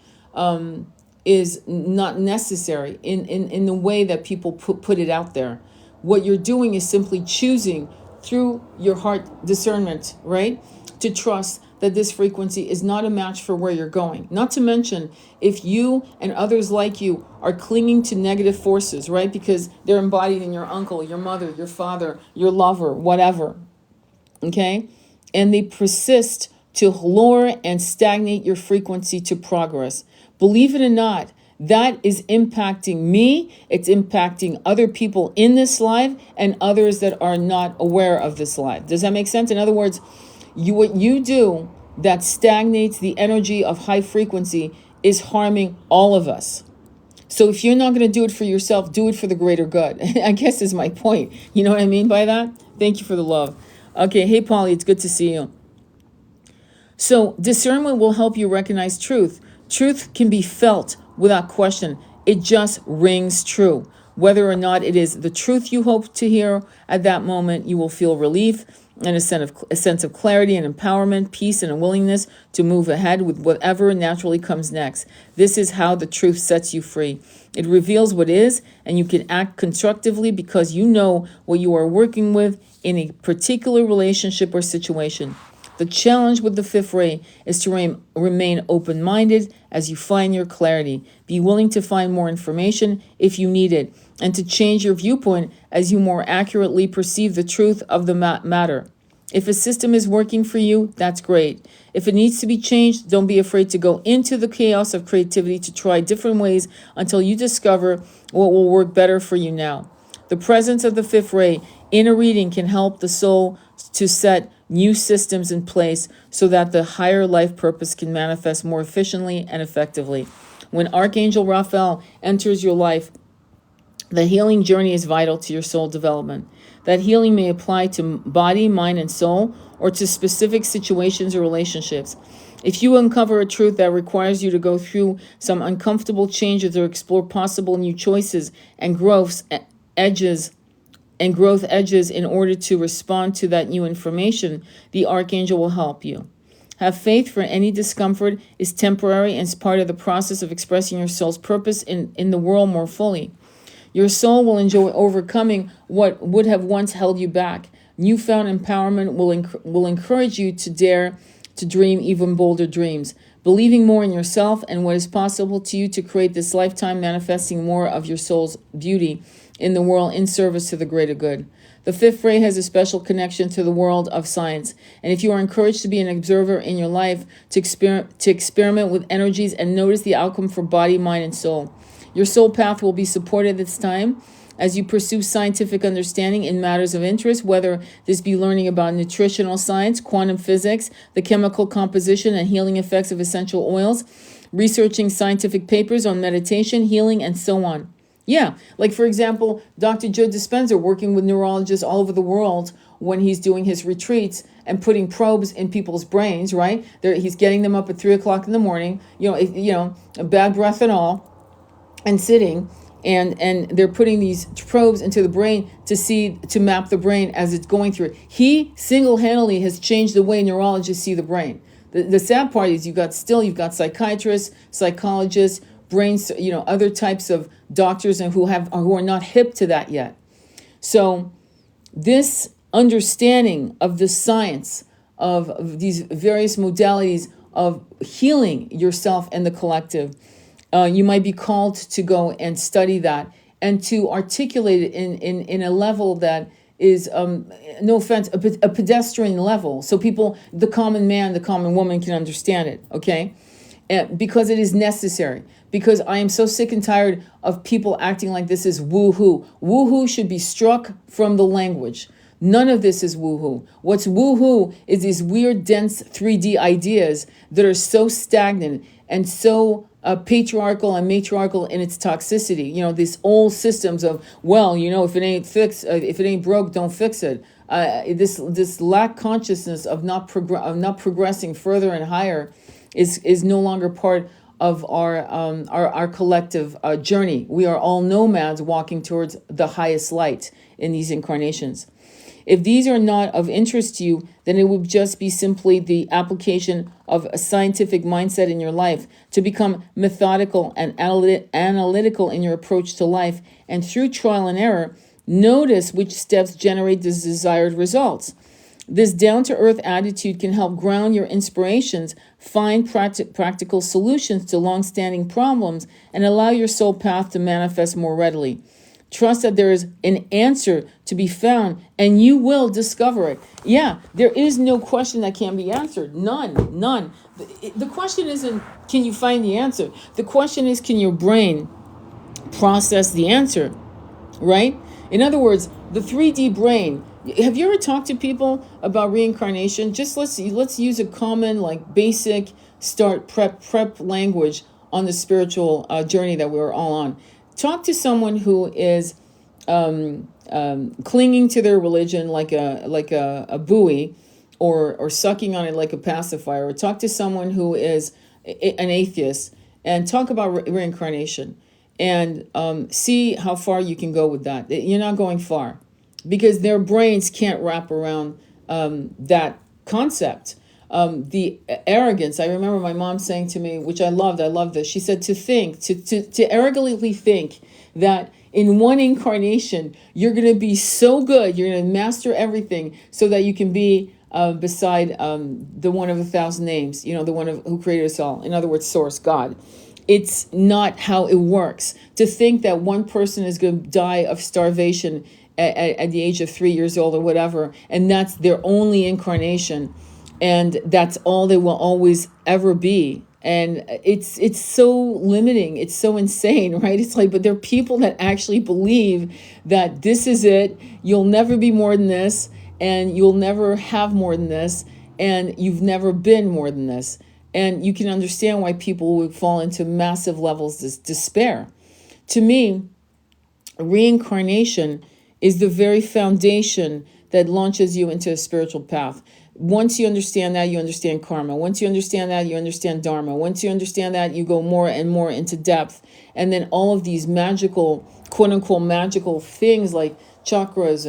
is not necessary in the way that people put it out there. What you're doing is simply choosing through your heart discernment, right? To trust that this frequency is not a match for where you're going. Not to mention, if you and others like you are clinging to negative forces, right? Because they're embodied in your uncle, your mother, your father, your lover, whatever, okay? And they persist to lower and stagnate your frequency to progress. Believe it or not, that is impacting me. It's impacting other people in this life and others that are not aware of this life. Does that make sense? In other words, what you do that stagnates the energy of high frequency is harming all of us. So if you're not going to do it for yourself, do it for the greater good. I guess is my point. You know what I mean by that? Thank you for the love. Okay, hey Polly, it's good to see you. So discernment will help you recognize truth. Truth can be felt without question. It just rings true. Whether or not it is the truth you hope to hear at that moment, you will feel relief and a sense of clarity and empowerment, peace, and a willingness to move ahead with whatever naturally comes next. This is how the truth sets you free. It reveals what is, and you can act constructively because you know what you are working with in a particular relationship or situation. The challenge with the fifth ray is to remain open-minded as you find your clarity. Be willing to find more information if you need it, and to change your viewpoint as you more accurately perceive the truth of the matter. If a system is working for you, that's great. If it needs to be changed, don't be afraid to go into the chaos of creativity to try different ways until you discover what will work better for you now. The presence of the fifth ray in a reading can help the soul to set new systems in place so that the higher life purpose can manifest more efficiently and effectively. When Archangel Raphael enters your life, the healing journey is vital to your soul development. That healing may apply to body, mind, and soul, or to specific situations or relationships. If you uncover a truth that requires you to go through some uncomfortable changes or explore possible new choices and growth edges in order to respond to that new information, the Archangel will help you. Have faith, for any discomfort is temporary and is part of the process of expressing your soul's purpose in the world more fully. Your soul will enjoy overcoming what would have once held you back. Newfound empowerment will encourage you to dare to dream even bolder dreams, believing more in yourself and what is possible to you to create this lifetime, manifesting more of your soul's beauty in the world in service to the greater good. The fifth ray has a special connection to the world of science, and if you are encouraged to be an observer in your life, to experiment with energies and notice the outcome for body, mind, and soul. Your soul path will be supported this time as you pursue scientific understanding in matters of interest, whether this be learning about nutritional science, quantum physics, the chemical composition and healing effects of essential oils, researching scientific papers on meditation, healing, and so on. Yeah, like for example, Dr. Joe Dispenza working with neurologists all over the world when he's doing his retreats and putting probes in people's brains, right? He's getting them up at 3 o'clock in the morning, a bad breath and all, and sitting, and they're putting these probes into the brain to map the brain as it's going through it. He single-handedly has changed the way neurologists see the brain. The sad part is you've got psychiatrists, psychologists, brains, other types of doctors and who are not hip to that yet. So this understanding of the science of these various modalities of healing yourself and the collective, you might be called to go and study that and to articulate it in a level that is, no offense, a pedestrian level. So people, the common man, the common woman can understand it, okay? Because it is necessary. Because I am so sick and tired of people acting like this is woo-hoo. Woo-hoo should be struck from the language. None of this is woo-hoo. What's woo-hoo is these weird, dense 3D ideas that are so stagnant and so patriarchal and matriarchal in its toxicity. These old systems of, if it ain't fixed, if it ain't broke, don't fix it. This lack consciousness of not progressing further and higher is no longer part of our collective journey. We are all nomads walking towards the highest light in these incarnations. If these are not of interest to you, then it would just be simply the application of a scientific mindset in your life to become methodical and analytical in your approach to life, and through trial and error, notice which steps generate the desired results. This down-to-earth attitude can help ground your inspirations, find practical solutions to long-standing problems, and allow your soul path to manifest more readily. Trust that there is an answer to be found, and you will discover it. Yeah, there is no question that can be answered. None. The question isn't, can you find the answer? The question is, can your brain process the answer, right? In other words, the 3D brain. Have you ever talked to people about reincarnation? Just let's use a common, basic start prep language on the spiritual journey that we're all on. Talk to someone who is clinging to their religion like a buoy, or sucking on it like a pacifier. Or talk to someone who is an atheist and talk about reincarnation, and see how far you can go with that. You're not going far, because their brains can't wrap around that concept. The arrogance. I remember my mom saying to me, which I love this. She said to arrogantly think that in one incarnation, you're going to be so good, you're going to master everything so that you can be beside the one of 1,000 names, the one who created us all. In other words, Source, God. It's not how it works. To think that one person is going to die of starvation at the age of 3 years old or whatever, and that's their only incarnation, and that's all they will always ever be. And it's so limiting. It's so insane, right? It's like, but there are people that actually believe that this is it. You'll never be more than this, and you'll never have more than this, and you've never been more than this. And you can understand why people would fall into massive levels of despair. To me, reincarnation is the very foundation that launches you into a spiritual path. Once you understand that, you understand karma. Once you understand that, you understand dharma. Once you understand that, you go more and more into depth. And then all of these magical, quote unquote, magical things like chakras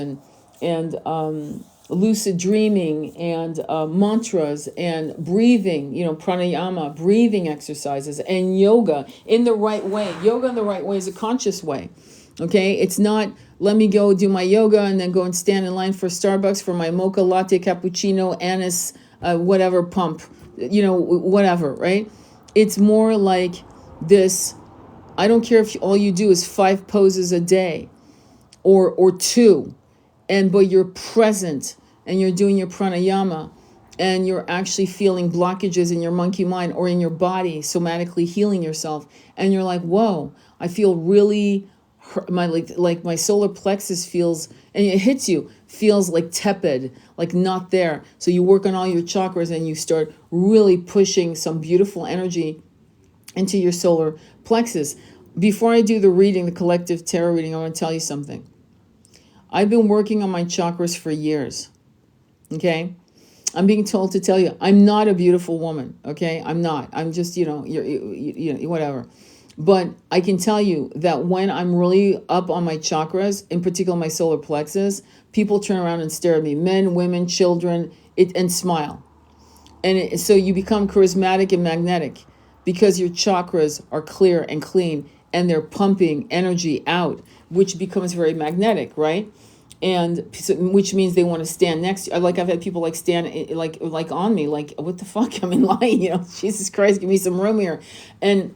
and lucid dreaming and mantras and breathing, pranayama, breathing exercises, and yoga in the right way. Yoga in the right way is a conscious way. Okay, it's not let me go do my yoga and then go and stand in line for Starbucks for my mocha latte, cappuccino, anise, whatever pump, whatever, right? It's more like this. I don't care if all you do is 5 poses a day or 2, but you're present and you're doing your pranayama and you're actually feeling blockages in your monkey mind or in your body, somatically healing yourself. And you're like, whoa, I feel really my like my solar plexus feels, and it hits you, feels like tepid, like not there. So you work on all your chakras and you start really pushing some beautiful energy into your solar plexus. Before I do the reading, the collective tarot reading, I want to tell you something. I've been working on my chakras for years. Okay, I'm being told to tell you I'm not a beautiful woman. Okay, I'm not. I'm just, whatever. But I can tell you that when I'm really up on my chakras, in particular my solar plexus, people turn around and stare at me, men, women, children, and smile. And so you become charismatic and magnetic because your chakras are clear and clean and they're pumping energy out, which becomes very magnetic, right? And so, which means they want to stand next to you. Like I've had people like stand like on me, like, what the fuck, I'm in line, Jesus Christ, give me some room here. And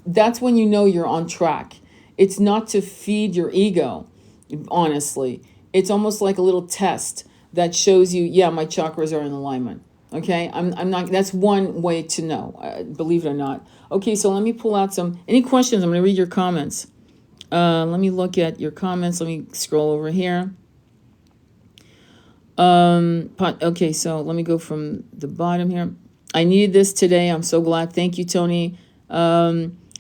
that's when you know you're on track. It's not to feed your ego, honestly. It's almost like a little test that shows you, yeah, my chakras are in alignment. Okay, I'm not. That's one way to know. Believe it or not. Okay, so let me pull out any questions. I'm going to read your comments. Let me look at your comments. Let me scroll over here. Okay, so let me go from the bottom here. I needed this today. I'm so glad. Thank you, Tony.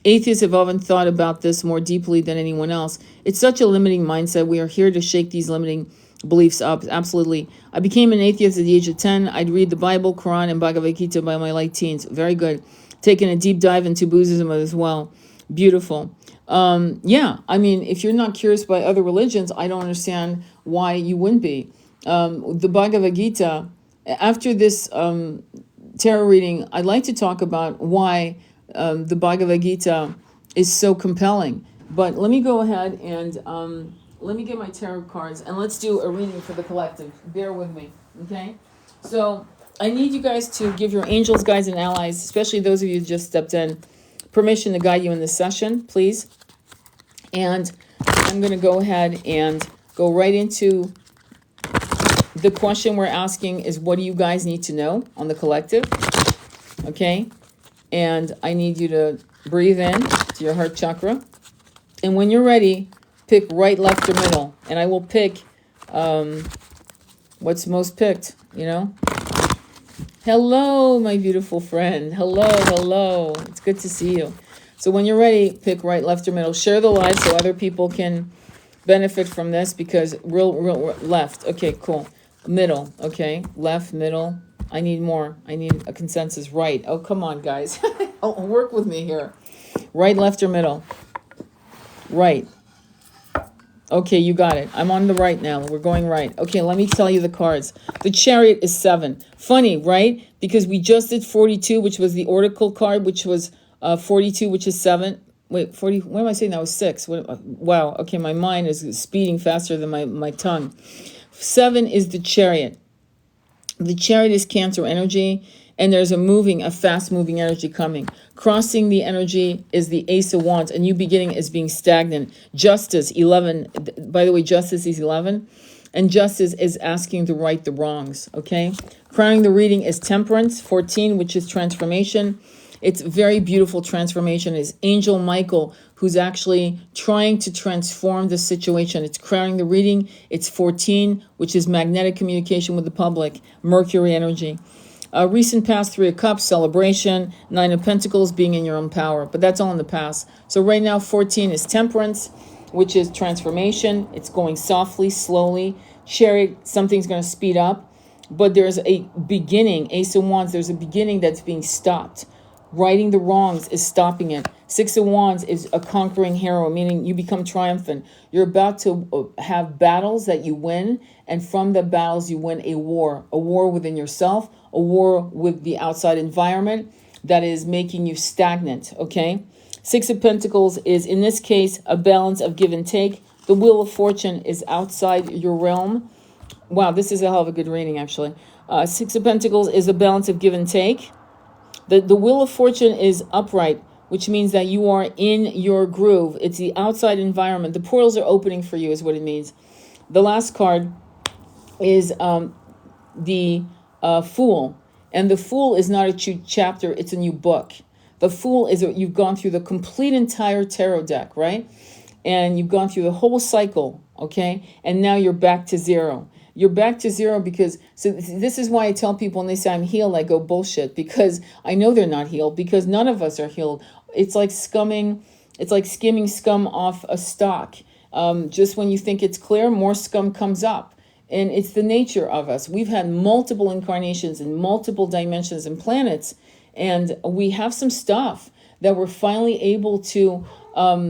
Atheists have often thought about this more deeply than anyone else. It's such a limiting mindset. We are here to shake these limiting beliefs up. Absolutely. I became an atheist at the age of 10. I'd read the Bible, Quran, and Bhagavad Gita by my late teens. Very good. Taking a deep dive into Buddhism as well. Beautiful. Yeah, I mean, if you're not curious by other religions, I don't understand why you wouldn't be. The Bhagavad Gita, after this tarot reading, I'd like to talk about why the Bhagavad Gita is so compelling. But let me go ahead and let me get my tarot cards and let's do a reading for the collective. Bear with me, okay? So I need you guys to give your angels, guides, and allies, especially those of you who just stepped in, permission to guide you in this session, please. And I'm going to go ahead and go right into the question we're asking is, what do you guys need to know on the collective? Okay? And I need you to breathe in to your heart chakra. And when you're ready, pick right, left, or middle. And I will pick what's most picked, Hello, my beautiful friend. Hello. It's good to see you. So when you're ready, pick right, left, or middle. Share the live so other people can benefit from this, because real left. Okay, cool. Middle. Okay, left, middle. I need more. I need a consensus. Right. Oh, come on, guys. Work with me here. Right, left, or middle? Right. Okay, you got it. I'm on the right now. We're going right. Okay, let me tell you the cards. The Chariot is 7. Funny, right? Because we just did 42, which was the Oracle card, which was 42, which is 7. Wait, 40. What am I saying? That was 6. Wow. Okay, my mind is speeding faster than my tongue. 7 is the Chariot. The Chariot is Cancer energy, and there's a fast-moving energy coming. Crossing the energy is the Ace of Wands. A new beginning is being stagnant. Justice, 11. By the way, Justice is 11. And Justice is asking to right the wrongs, okay? Crowning the reading is Temperance, 14, which is transformation. It's very beautiful transformation. It's Angel Michael, who's actually trying to transform the situation. It's crowning the reading. It's 14, which is magnetic communication with the public. Mercury energy. Recent past, 3 of Cups, celebration. 9 of Pentacles, being in your own power. But that's all in the past. So right now, 14 is Temperance, which is transformation. It's going softly, slowly. Chariot, something's going to speed up. But there's a beginning. Ace of Wands, there's a beginning that's being stopped. Righting the wrongs is stopping it. 6 of Wands is a conquering hero, meaning you become triumphant. You're about to have battles that you win, and from the battles you win a war within yourself, a war with the outside environment that is making you stagnant, okay? 6 of Pentacles is, in this case, a balance of give and take. The Wheel of Fortune is outside your realm. Wow, this is a hell of a good reading, actually. 6 of Pentacles is a balance of give and take. The Wheel of Fortune is upright, which means that you are in your groove. It's the outside environment. The portals are opening for you is what it means. The last card is the Fool. And the Fool is not a chapter, it's a new book. The Fool is you've gone through the complete entire tarot deck, right? and you've gone through the whole cycle, okay? And now you're back to zero. You're back to zero because, so this is why I tell people when they say I'm healed, I go bullshit, because I know they're not healed, because none of us are healed. It's like skimming scum off a stock. Just when you think it's clear, more scum comes up. And it's the nature of us. We've had multiple incarnations in multiple dimensions and planets, and we have some stuff that we're finally able to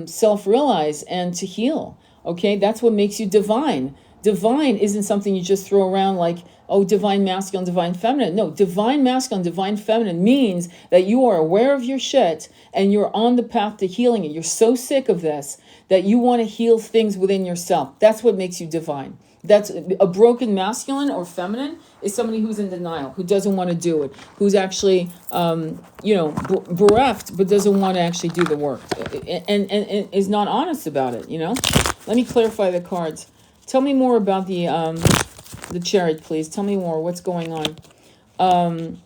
self-realize and to heal. Okay, that's what makes you divine. Divine isn't something you just throw around like, oh, divine masculine, divine feminine. No, divine masculine, divine feminine means that you are aware of your shit and you're on the path to healing it. You're so sick of this that you want to heal things within yourself. That's what makes you divine. That's a broken masculine or feminine is somebody who's in denial, who doesn't want to do it, who's actually, bereft, but doesn't want to actually do the work, and is not honest about it. Let me clarify the cards. Tell me more about the Chariot, please. Tell me more. What's going on?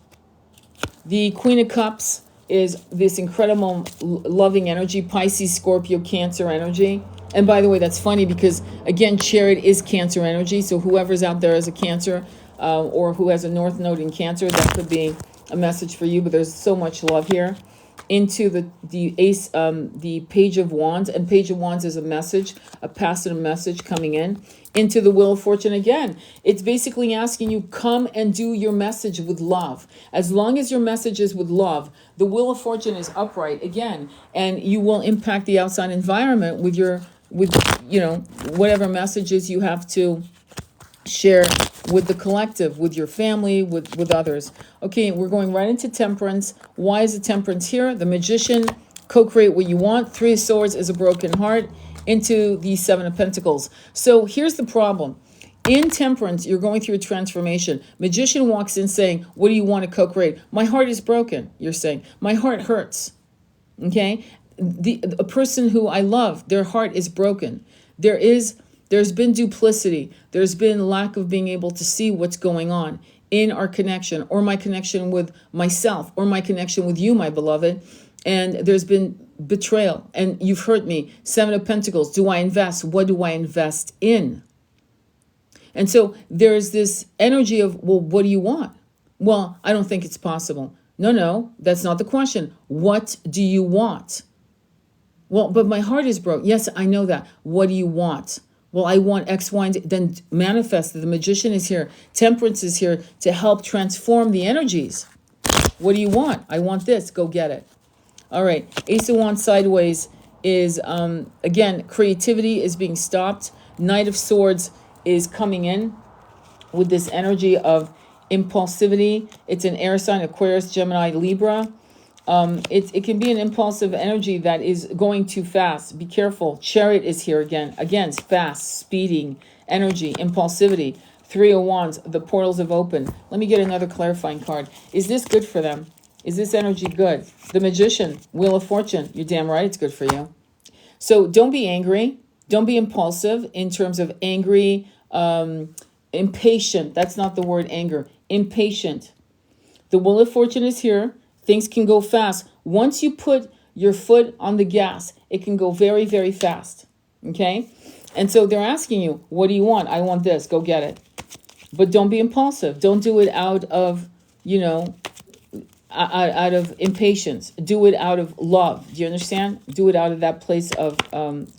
The Queen of Cups is this incredible loving energy, Pisces, Scorpio, Cancer energy. And by the way, that's funny because, again, Chariot is Cancer energy. So whoever's out there as a Cancer or who has a North Node in Cancer, that could be a message for you. But there's so much love here. Into the Ace, the Page of Wands. And Page of Wands is a message, a passive message coming in. Into the Wheel of Fortune again. It's basically asking you, come and do your message with love. As long as your message is with love, the Wheel of Fortune is upright again. And you will impact the outside environment with whatever messages you have to share with the collective, with your family, with others. Okay, we're going right into Temperance. Why is the Temperance here? The Magician, co-create what you want. Three of Swords is a broken heart. Into the Seven of Pentacles. So here's the problem. In Temperance, you're going through a transformation. Magician walks in saying, what do you want to co-create? My heart is broken, you're saying. My heart hurts. Okay? A person who I love, their heart is broken. There's been duplicity. There's been lack of being able to see what's going on in our connection, or my connection with myself, or my connection with you, my beloved. And there's been betrayal, and you've hurt me. Seven of Pentacles. Do I invest? What do I invest in? And so there's this energy of, well, what do you want? Well, I don't think it's possible. No, that's not the question. What do you want? Well, but my heart is broke. Yes, I know that. What do you want? Well, I want X, Y, and Z. Then manifest. The Magician is here. Temperance is here to help transform the energies. What do you want? I want this. Go get it. All right. Ace of Wands sideways is, again, creativity is being stopped. Knight of Swords is coming in with this energy of impulsivity. It's an air sign, Aquarius, Gemini, Libra. It can be an impulsive energy that is going too fast. Be careful. Chariot is here again. Again, fast, speeding energy, impulsivity. Three of Wands, the portals have opened. Let me get another clarifying card. Is this good for them? Is this energy good? The Magician, Wheel of Fortune. You're damn right it's good for you. So don't be angry. Don't be impulsive in terms of angry, impatient. That's not the word anger. Impatient. The Wheel of Fortune is here. Things can go fast. Once you put your foot on the gas, it can go very, very fast. Okay? And so they're asking you, what do you want? I want this. Go get it. But don't be impulsive. Don't do it out of, out of impatience. Do it out of love. Do you understand? Do it out of that place of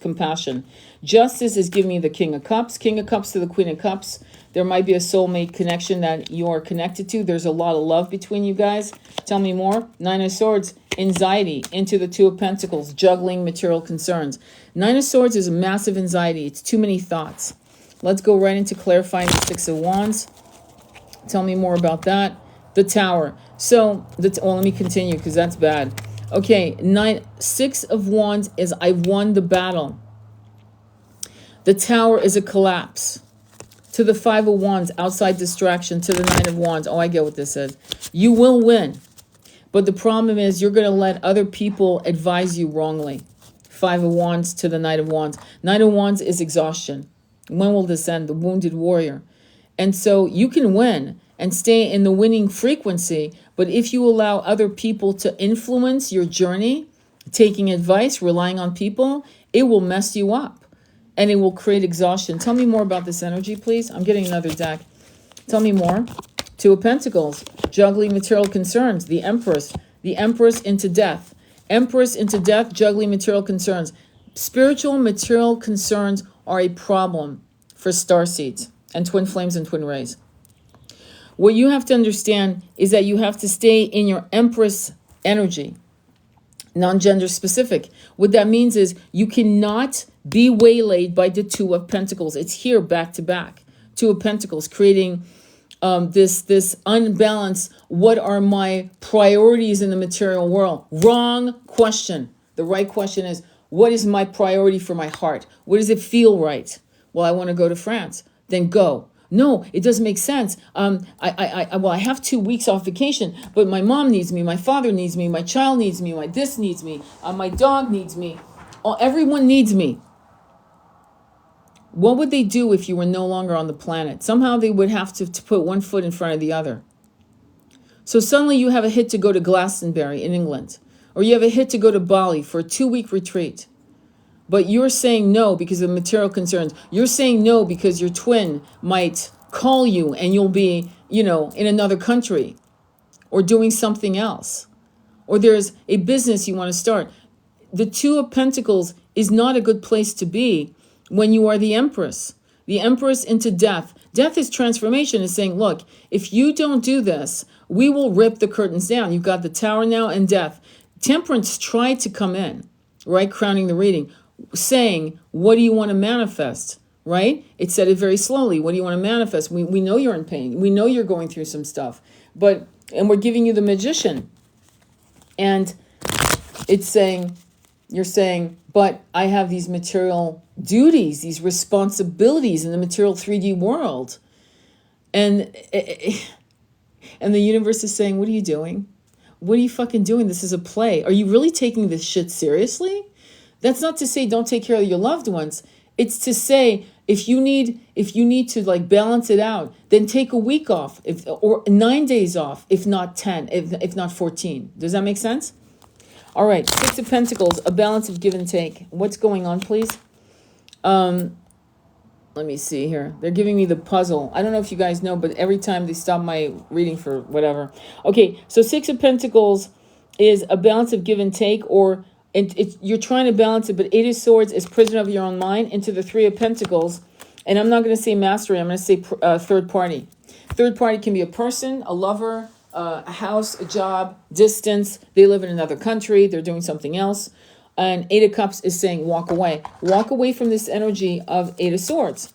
compassion. Justice is giving me the King of Cups. King of Cups to the Queen of Cups. There might be a soulmate connection that you are connected to. There's a lot of love between you guys. Tell me more. Nine of Swords, anxiety. Into the Two of Pentacles, juggling material concerns. Nine of Swords is a massive anxiety. It's too many thoughts. Let's go right into clarifying the Six of Wands. Tell me more about that. The Tower. So, let me continue because that's bad. Okay, Six of Wands is I won the battle. The Tower is a collapse. To the Five of Wands, outside distraction. To the Nine of Wands. Oh, I get what this is. You will win. But the problem is you're going to let other people advise you wrongly. Five of Wands to the Knight of Wands. Knight of Wands is exhaustion. When will this end? The wounded warrior. And so you can win and stay in the winning frequency. But if you allow other people to influence your journey, taking advice, relying on people, it will mess you up and it will create exhaustion. Tell me more about this energy, please. I'm getting another deck. Tell me more. Two of Pentacles, juggling material concerns, the Empress into death. Empress into death, juggling material concerns. Spiritual material concerns are a problem for starseeds and twin flames and twin rays. What you have to understand is that you have to stay in your Empress energy, non-gender specific. What that means is you cannot be waylaid by the Two of Pentacles. It's here back to back. Two of Pentacles creating this unbalance. What are my priorities in the material world? Wrong question. The right question is, what is my priority for my heart? What does it feel right? Well, I want to go to France. Then go. No, it doesn't make sense. I have 2 weeks off vacation, but my mom needs me, my father needs me, my child needs me, my this needs me, my dog needs me. Everyone needs me. What would they do if you were no longer on the planet? Somehow they would have to put one foot in front of the other. So suddenly you have a hit to go to Glastonbury in England, or you have a hit to go to Bali for a 2-week retreat. But you're saying no because of material concerns. You're saying no because your twin might call you and you'll be, in another country or doing something else. Or there's a business you want to start. The Two of Pentacles is not a good place to be when you are the Empress. The Empress into death. Death is transformation. Is saying, look, if you don't do this, we will rip the curtains down. You've got the Tower now and death. Temperance tried to come in, right? Crowning the reading. Saying, what do you want to manifest, right? It said it very slowly. What do you want to manifest? We know you're in pain. We know you're going through some stuff. And we're giving you the Magician. And it's saying, you're saying, but I have these material duties, these responsibilities in the material 3D world. And the universe is saying, what are you doing? What are you fucking doing? This is a play. Are you really taking this shit seriously? That's not to say don't take care of your loved ones. It's to say if you need to like balance it out, then take a week off, or 9 days off, if not 10, if not 14. Does that make sense? All right, Six of Pentacles, a balance of give and take. What's going on, please? Let me see here. They're giving me the puzzle. I don't know if you guys know, but every time they stop my reading for whatever. Okay, so Six of Pentacles is a balance of give and take, or you're trying to balance it, but Eight of Swords is prisoner of your own mind into the Three of Pentacles. And I'm not going to say mastery. I'm going to say third party. Third party can be a person, a lover, a house, a job, distance. They live in another country. They're doing something else. And Eight of Cups is saying walk away. Walk away from this energy of Eight of Swords.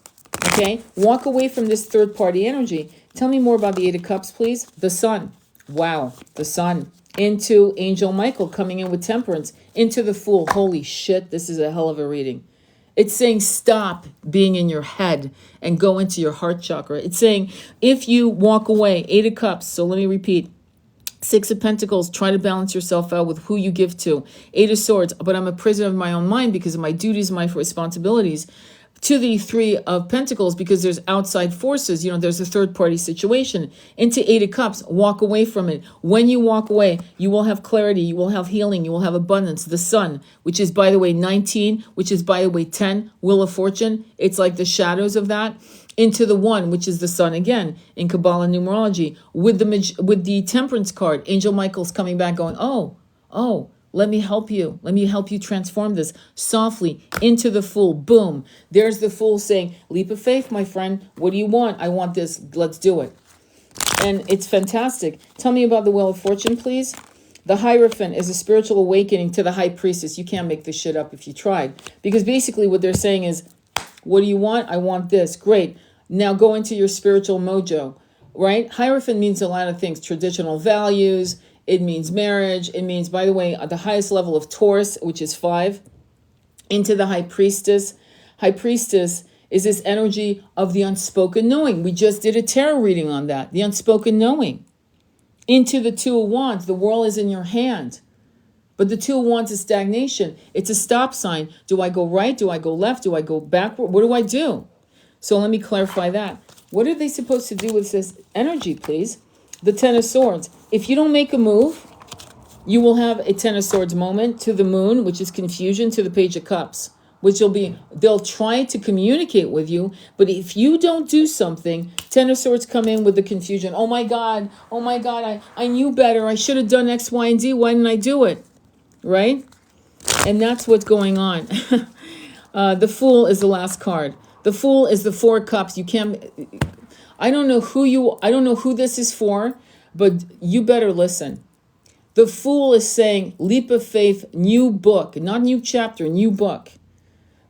Okay? Walk away from this third party energy. Tell me more about the Eight of Cups, please. The Sun. Wow. The Sun. Into Angel Michael coming in with temperance. Into the Fool. Holy shit, this is a hell of a reading. It's saying stop being in your head and go into your heart chakra. It's saying if you walk away, Eight of Cups. So let me repeat. Six of Pentacles, try to balance yourself out with who you give to. Eight of Swords, but I'm a prisoner of my own mind because of my duties, my responsibilities. To the Three of Pentacles, because there's outside forces, there's a third party situation. Into Eight of Cups, walk away from it. When you walk away, you will have clarity, you will have healing, you will have abundance. The Sun, which is, by the way, 19, which is, by the way, 10, Wheel of Fortune. It's like the shadows of that. Into the One, which is the Sun again, in Kabbalah numerology. With the Temperance card, Angel Michael's coming back going, oh, let me help you. Let me help you transform this softly into the Fool. Boom. There's the Fool saying, leap of faith, my friend. What do you want? I want this. Let's do it. And it's fantastic. Tell me about the Wheel of Fortune, please. The Hierophant is a spiritual awakening to the High Priestess. You can't make this shit up if you tried. Because basically what they're saying is, what do you want? I want this. Great. Now go into your spiritual mojo, right? Hierophant means a lot of things. Traditional values. It means marriage. It means, by the way, at the highest level of Taurus, which is 5, into the High Priestess. High Priestess is this energy of the unspoken knowing. We just did a tarot reading on that. The unspoken knowing. Into the Two of Wands. The world is in your hand. But the Two of Wands is stagnation. It's a stop sign. Do I go right? Do I go left? Do I go backward? What do I do? So let me clarify that. What are they supposed to do with this energy, please? The Ten of Swords. If you don't make a move, You will have a Ten of Swords moment to the Moon, which is confusion, to the Page of Cups, which will be, they'll try to communicate with you, but if you don't do something, Ten of Swords come in with the confusion. Oh my God, I knew better. I should have done X, Y, and Z. Why didn't I do it? Right? And that's what's going on. The Fool is the last card. The Fool is the Four of Cups. You can't, I don't know who this is for, but you better listen. The Fool is saying, leap of faith, new book, not new chapter, new book.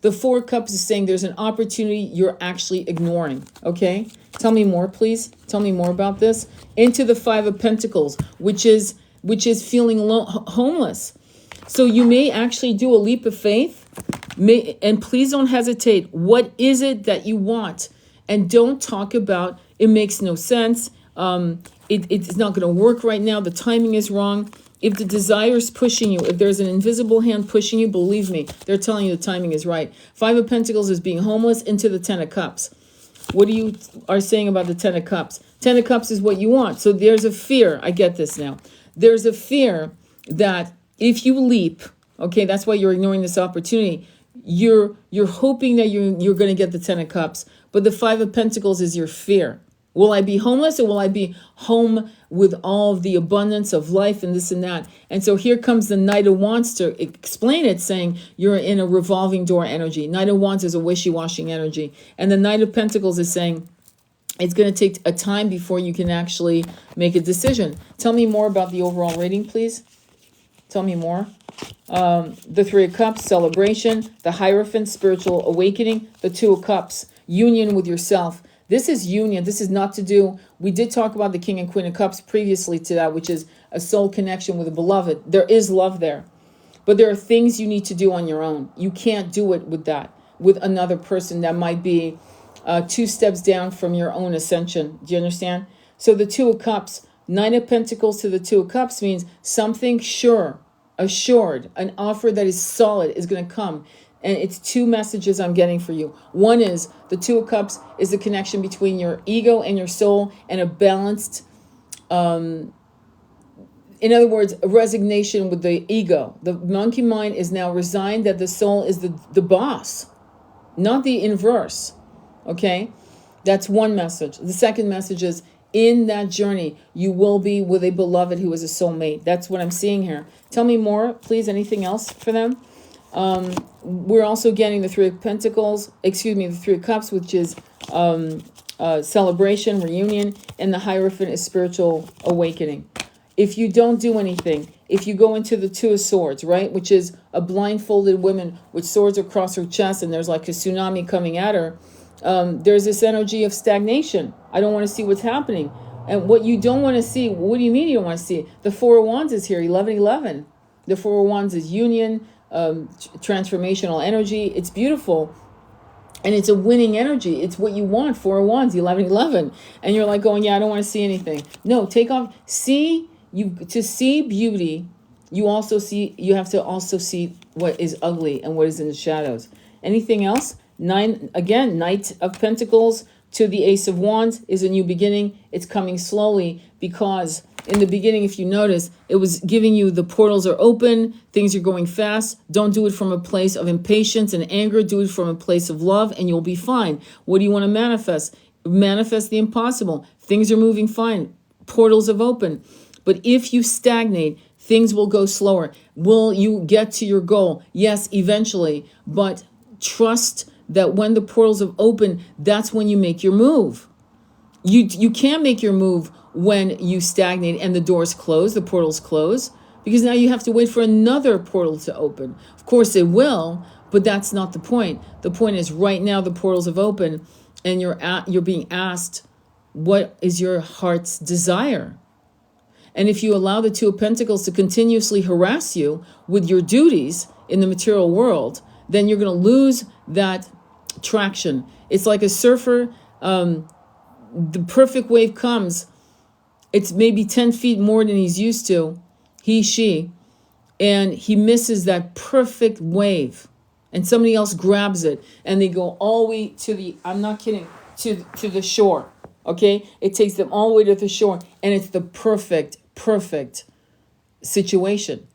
The Four of Cups is saying there's an opportunity you're actually ignoring, okay? Tell me more, please. Tell me more about this. Into the Five of Pentacles, which is feeling homeless. So you may actually do a leap of faith, and please don't hesitate. What is it that you want? And don't talk about, it makes no sense. It's not going to work right now. The timing is wrong. If the desire is pushing you, if there's an invisible hand pushing you, believe me, they're telling you the timing is right. Five of Pentacles is being homeless, into the Ten of Cups. What you are saying about the Ten of Cups? Ten of Cups is what you want. So there's a fear. I get this now. There's a fear that if you leap, okay, that's why you're ignoring this opportunity. You're hoping that you're going to get the Ten of Cups, but the Five of Pentacles is your fear. Will I be homeless, or will I be home with all of the abundance of life and this and that? And so here comes the Knight of Wands to explain it, saying you're in a revolving door energy. Knight of Wands is a wishy-washy energy. And the Knight of Pentacles is saying it's going to take a time before you can actually make a decision. Tell me more about the overall rating, please. Tell me more. The Three of Cups, celebration. The Hierophant, spiritual awakening. The Two of Cups, union with yourself. This is union. This is not to do. We did talk about the King and Queen of Cups previously to that, which is a soul connection with a beloved. There is love there. But there are things you need to do on your own. You can't do it with another person that might be 2 steps down from your own ascension. Do you understand? So the Two of Cups, Nine of Pentacles to the Two of Cups means something sure, assured, an offer that is solid is going to come. And it's 2 messages I'm getting for you. One is the Two of Cups is the connection between your ego and your soul, and a balanced, in other words, a resignation with the ego. The monkey mind is now resigned that the soul is the boss, not the inverse. Okay? That's one message. The second message is in that journey, you will be with a beloved who is a soulmate. That's what I'm seeing here. Tell me more, please. Anything else for them? We're also getting the Three of Pentacles, the Three of Cups, which is celebration, reunion, and the Hierophant is spiritual awakening. If you don't do anything, if you go into the Two of Swords, right, which is a blindfolded woman with swords across her chest, and there's like a tsunami coming at her, there's this energy of stagnation. I don't want to see what's happening. And what you don't want to see, what do you mean you don't want to see? The Four of Wands is here, 11-11. The Four of Wands is union, transformational energy. It's beautiful, and it's a winning energy. It's what you want. Four of Wands, 11-11, and you're like going, yeah, I don't want to see anything. No, take off. To see beauty, you have to also see what is ugly and what is in the shadows. Anything else? Knight of Pentacles to the Ace of Wands is a new beginning. It's coming slowly, because in the beginning, if you notice, it was giving you the portals are open, things are going fast. Don't do it from a place of impatience and anger. Do it from a place of love, and you'll be fine. What do you want to manifest? Manifest the impossible. Things are moving fine. Portals have opened. But if you stagnate, things will go slower. Will you get to your goal? Yes, eventually. But trust that when the portals have opened, that's when you make your move. You can't make your move when you stagnate and the doors close, the portals close, because now you have to wait for another portal to open. Of course it will, but that's not the point. The point is right now the portals have opened, and you're being asked, what is your heart's desire? And if you allow the Two of Pentacles to continuously harass you with your duties in the material world, then you're going to lose that traction. It's like a surfer. The perfect wave comes. It's maybe 10 feet more than he's used to, she, and he misses that perfect wave, and somebody else grabs it, and they go all the way to I'm not kidding, to the shore. Okay, it takes them all the way to the shore, and it's the perfect situation.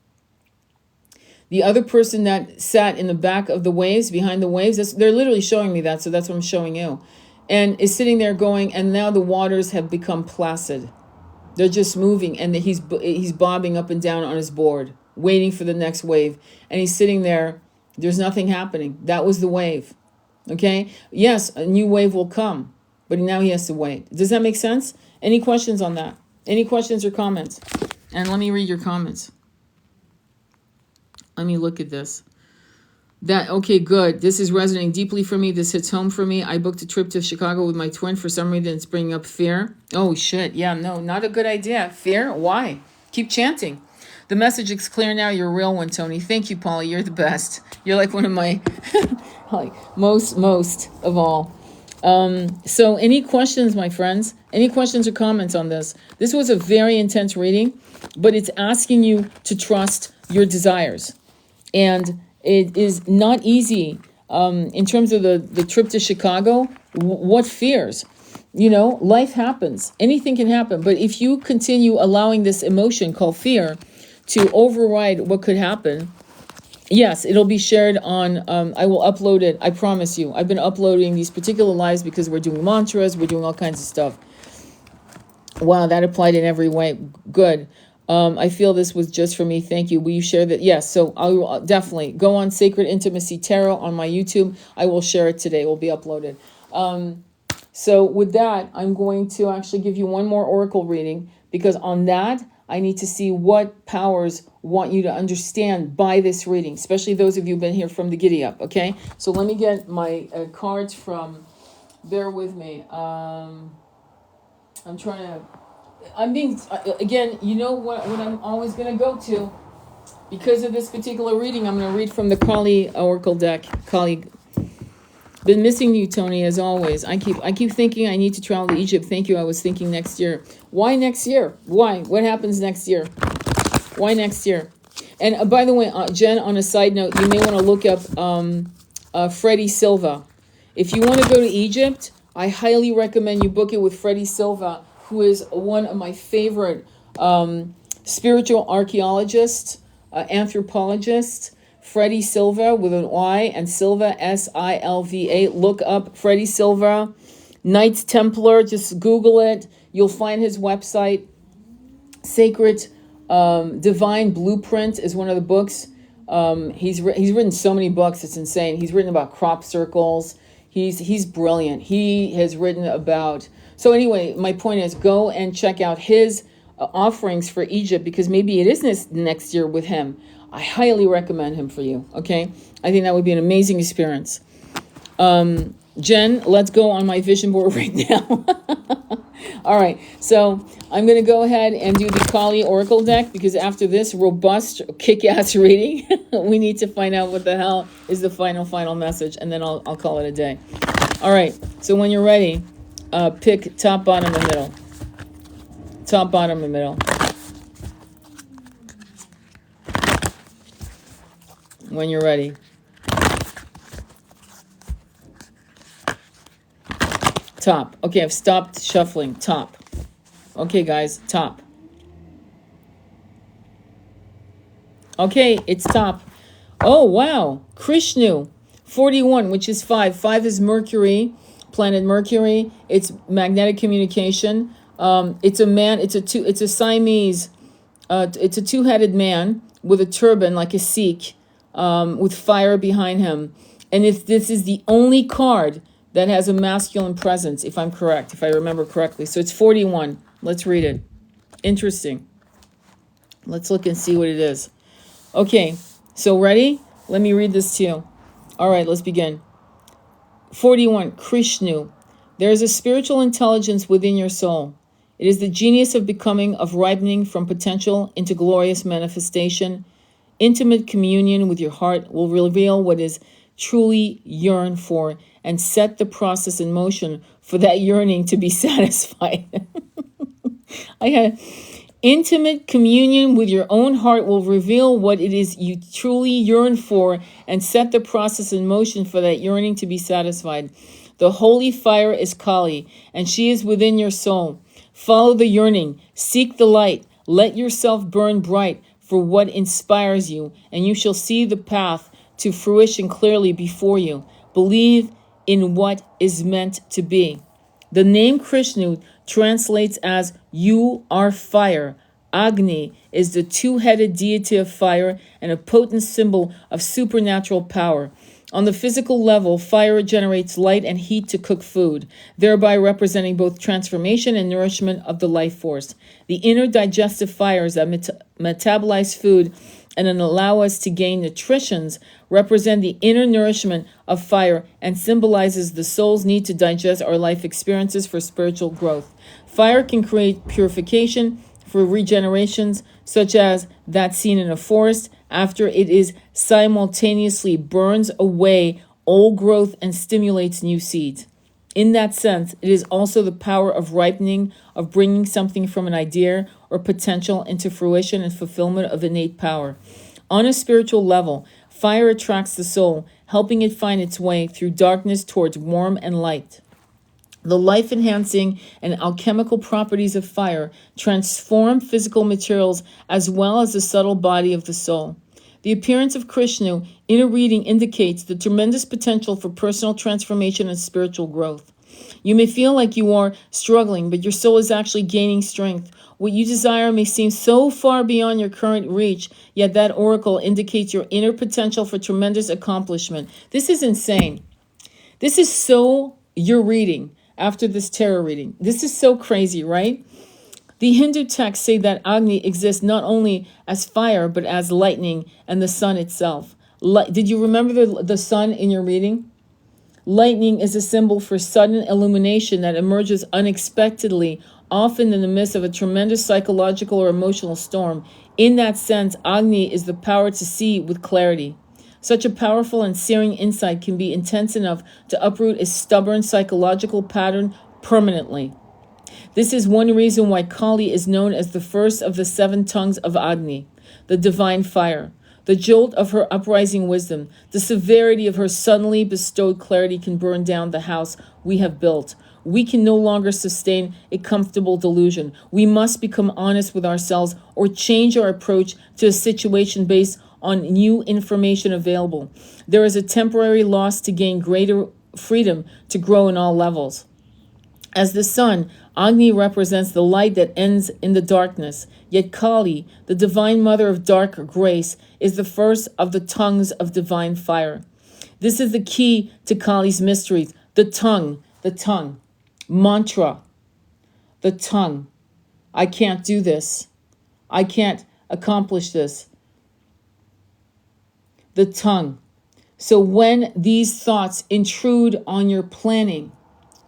The other person that sat in the back of the waves, behind the waves, they're literally showing me that, so that's what I'm showing you, and is sitting there going, and now the waters have become placid. They're just moving, and he's bobbing up and down on his board, waiting for the next wave. And he's sitting there. There's nothing happening. That was the wave. Okay? Yes, a new wave will come, but now he has to wait. Does that make sense? Any questions on that? Any questions or comments? And let me read your comments. Let me look at this. Okay, good. This is resonating deeply for me. This hits home for me. I booked a trip to Chicago with my twin. For some reason, it's bringing up fear. Oh, shit. Yeah, no, not a good idea. Fear? Why? Keep chanting. The message is clear now. You're a real one, Tony. Thank you, Polly. You're the best. You're like one of my, like, most of all. So any questions, my friends? Any questions or comments on this? This was a very intense reading, but it's asking you to trust your desires. And it is not easy in terms of the trip to Chicago. What fears? Life happens. Anything can happen. But if you continue allowing this emotion called fear to override what could happen, yes, it'll be shared on, I will upload it. I promise you. I've been uploading these particular lives because we're doing mantras. We're doing all kinds of stuff. Wow, that applied in every way. Good. I feel this was just for me. Thank you. Will you share that? Yes. So I will definitely go on Sacred Intimacy Tarot on my YouTube. I will share it today. It will be uploaded. So with that, I'm going to actually give you one more oracle reading, because on that, I need to see what powers want you to understand by this reading, especially those of you who've been here from the Giddy Up. Okay. So let me get my cards from, bear with me. I'm being, again, you know what I'm always going to go to, because of this particular reading, I'm going to read from the Kali Oracle deck. Kali, been missing you, Tony, as always. I keep thinking I need to travel to Egypt. Thank you. I was thinking next year. Why next year? Why? What happens next year? Why next year? And by the way, Jen, on a side note, you may want to look up Freddie Silva. If you want to go to Egypt, I highly recommend you book it with Freddie Silva, who is one of my favorite spiritual archaeologists, anthropologists. Freddie Silva with an Y, and Silva, S-I-L-V-A. Look up Freddie Silva, Knights Templar. Just Google it. You'll find his website. Sacred Divine Blueprint is one of the books. He's written so many books. It's insane. He's written about crop circles. He's brilliant. He has written about... So anyway, my point is, go and check out his offerings for Egypt, because maybe it is next year with him. I highly recommend him for you, okay? I think that would be an amazing experience. Jen, let's go on my vision board right now. All right, so I'm going to go ahead and do the Kali Oracle deck, because after this robust, kick-ass reading, we need to find out what the hell is the final message, and then I'll call it a day. All right, so when you're ready, pick top, bottom, and middle. Top, bottom, and middle. When you're ready. Top. Okay, I've stopped shuffling. Top. Okay, guys, top. Okay, it's top. Oh, wow. Krishnu, 41, which is 5. 5 is Mercury, planet Mercury. It's magnetic communication. It's a man. It's a Siamese. It's a two-headed man with a turban, like a Sikh. With fire behind him. And if this is the only card that has a masculine presence, if I'm correct, if I remember correctly. So it's 41. Let's read it. Interesting. Let's look and see what it is. Okay, so ready? Let me read this to you. All right, let's begin. 41, Krishnu. There is a spiritual intelligence within your soul. It is the genius of becoming, of ripening from potential into glorious manifestation. Intimate communion with your heart will reveal what is truly yearned for and set the process in motion for that yearning to be satisfied. I had intimate communion with your own heart will reveal what it is you truly yearn for and set the process in motion for that yearning to be satisfied. The holy fire is Kali, and she is within your soul. Follow the yearning, seek the light, let yourself burn bright for what inspires you, and you shall see the path to fruition clearly before you. Believe in what is meant to be. The name Krishna translates as "you are fire." Agni is the two-headed deity of fire and a potent symbol of supernatural power. On the physical level, fire generates light and heat to cook food, thereby representing both transformation and nourishment of the life force. The inner digestive fires that metabolize food and then allow us to gain nutritions represent the inner nourishment of fire and symbolizes the soul's need to digest our life experiences for spiritual growth. Fire can create purification for regenerations, such as that seen in a forest after it is simultaneously burns away old growth and stimulates new seeds. In that sense, it is also the power of ripening, of bringing something from an idea or potential into fruition and fulfillment of innate power. On a spiritual level, fire attracts the soul, helping it find its way through darkness towards warmth and light. The life-enhancing and alchemical properties of fire transform physical materials as well as the subtle body of the soul. The appearance of Krishna in a reading indicates the tremendous potential for personal transformation and spiritual growth. You may feel like you are struggling, but your soul is actually gaining strength. What you desire may seem so far beyond your current reach, yet that oracle indicates your inner potential for tremendous accomplishment. This is insane. This is so your reading. After this tarot reading. This is so crazy, right? The Hindu texts say that Agni exists not only as fire, but as lightning and the sun itself. Did you remember the sun in your reading? Lightning is a symbol for sudden illumination that emerges unexpectedly, often in the midst of a tremendous psychological or emotional storm. In that sense, Agni is the power to see with clarity. Such a powerful and searing insight can be intense enough to uproot a stubborn psychological pattern permanently. This is one reason why Kali is known as the first of the 7 tongues of Agni, the divine fire. The jolt of her uprising wisdom, the severity of her suddenly bestowed clarity can burn down the house we have built. We can no longer sustain a comfortable delusion. We must become honest with ourselves or change our approach to a situation based on new information available. There is a temporary loss to gain greater freedom to grow in all levels. As the sun, Agni represents the light that ends in the darkness, yet Kali, the divine mother of dark grace, is the first of the tongues of divine fire. This is the key to Kali's mysteries, the tongue, mantra, the tongue. I can't do this. I can't accomplish this. The tongue. So when these thoughts intrude on your planning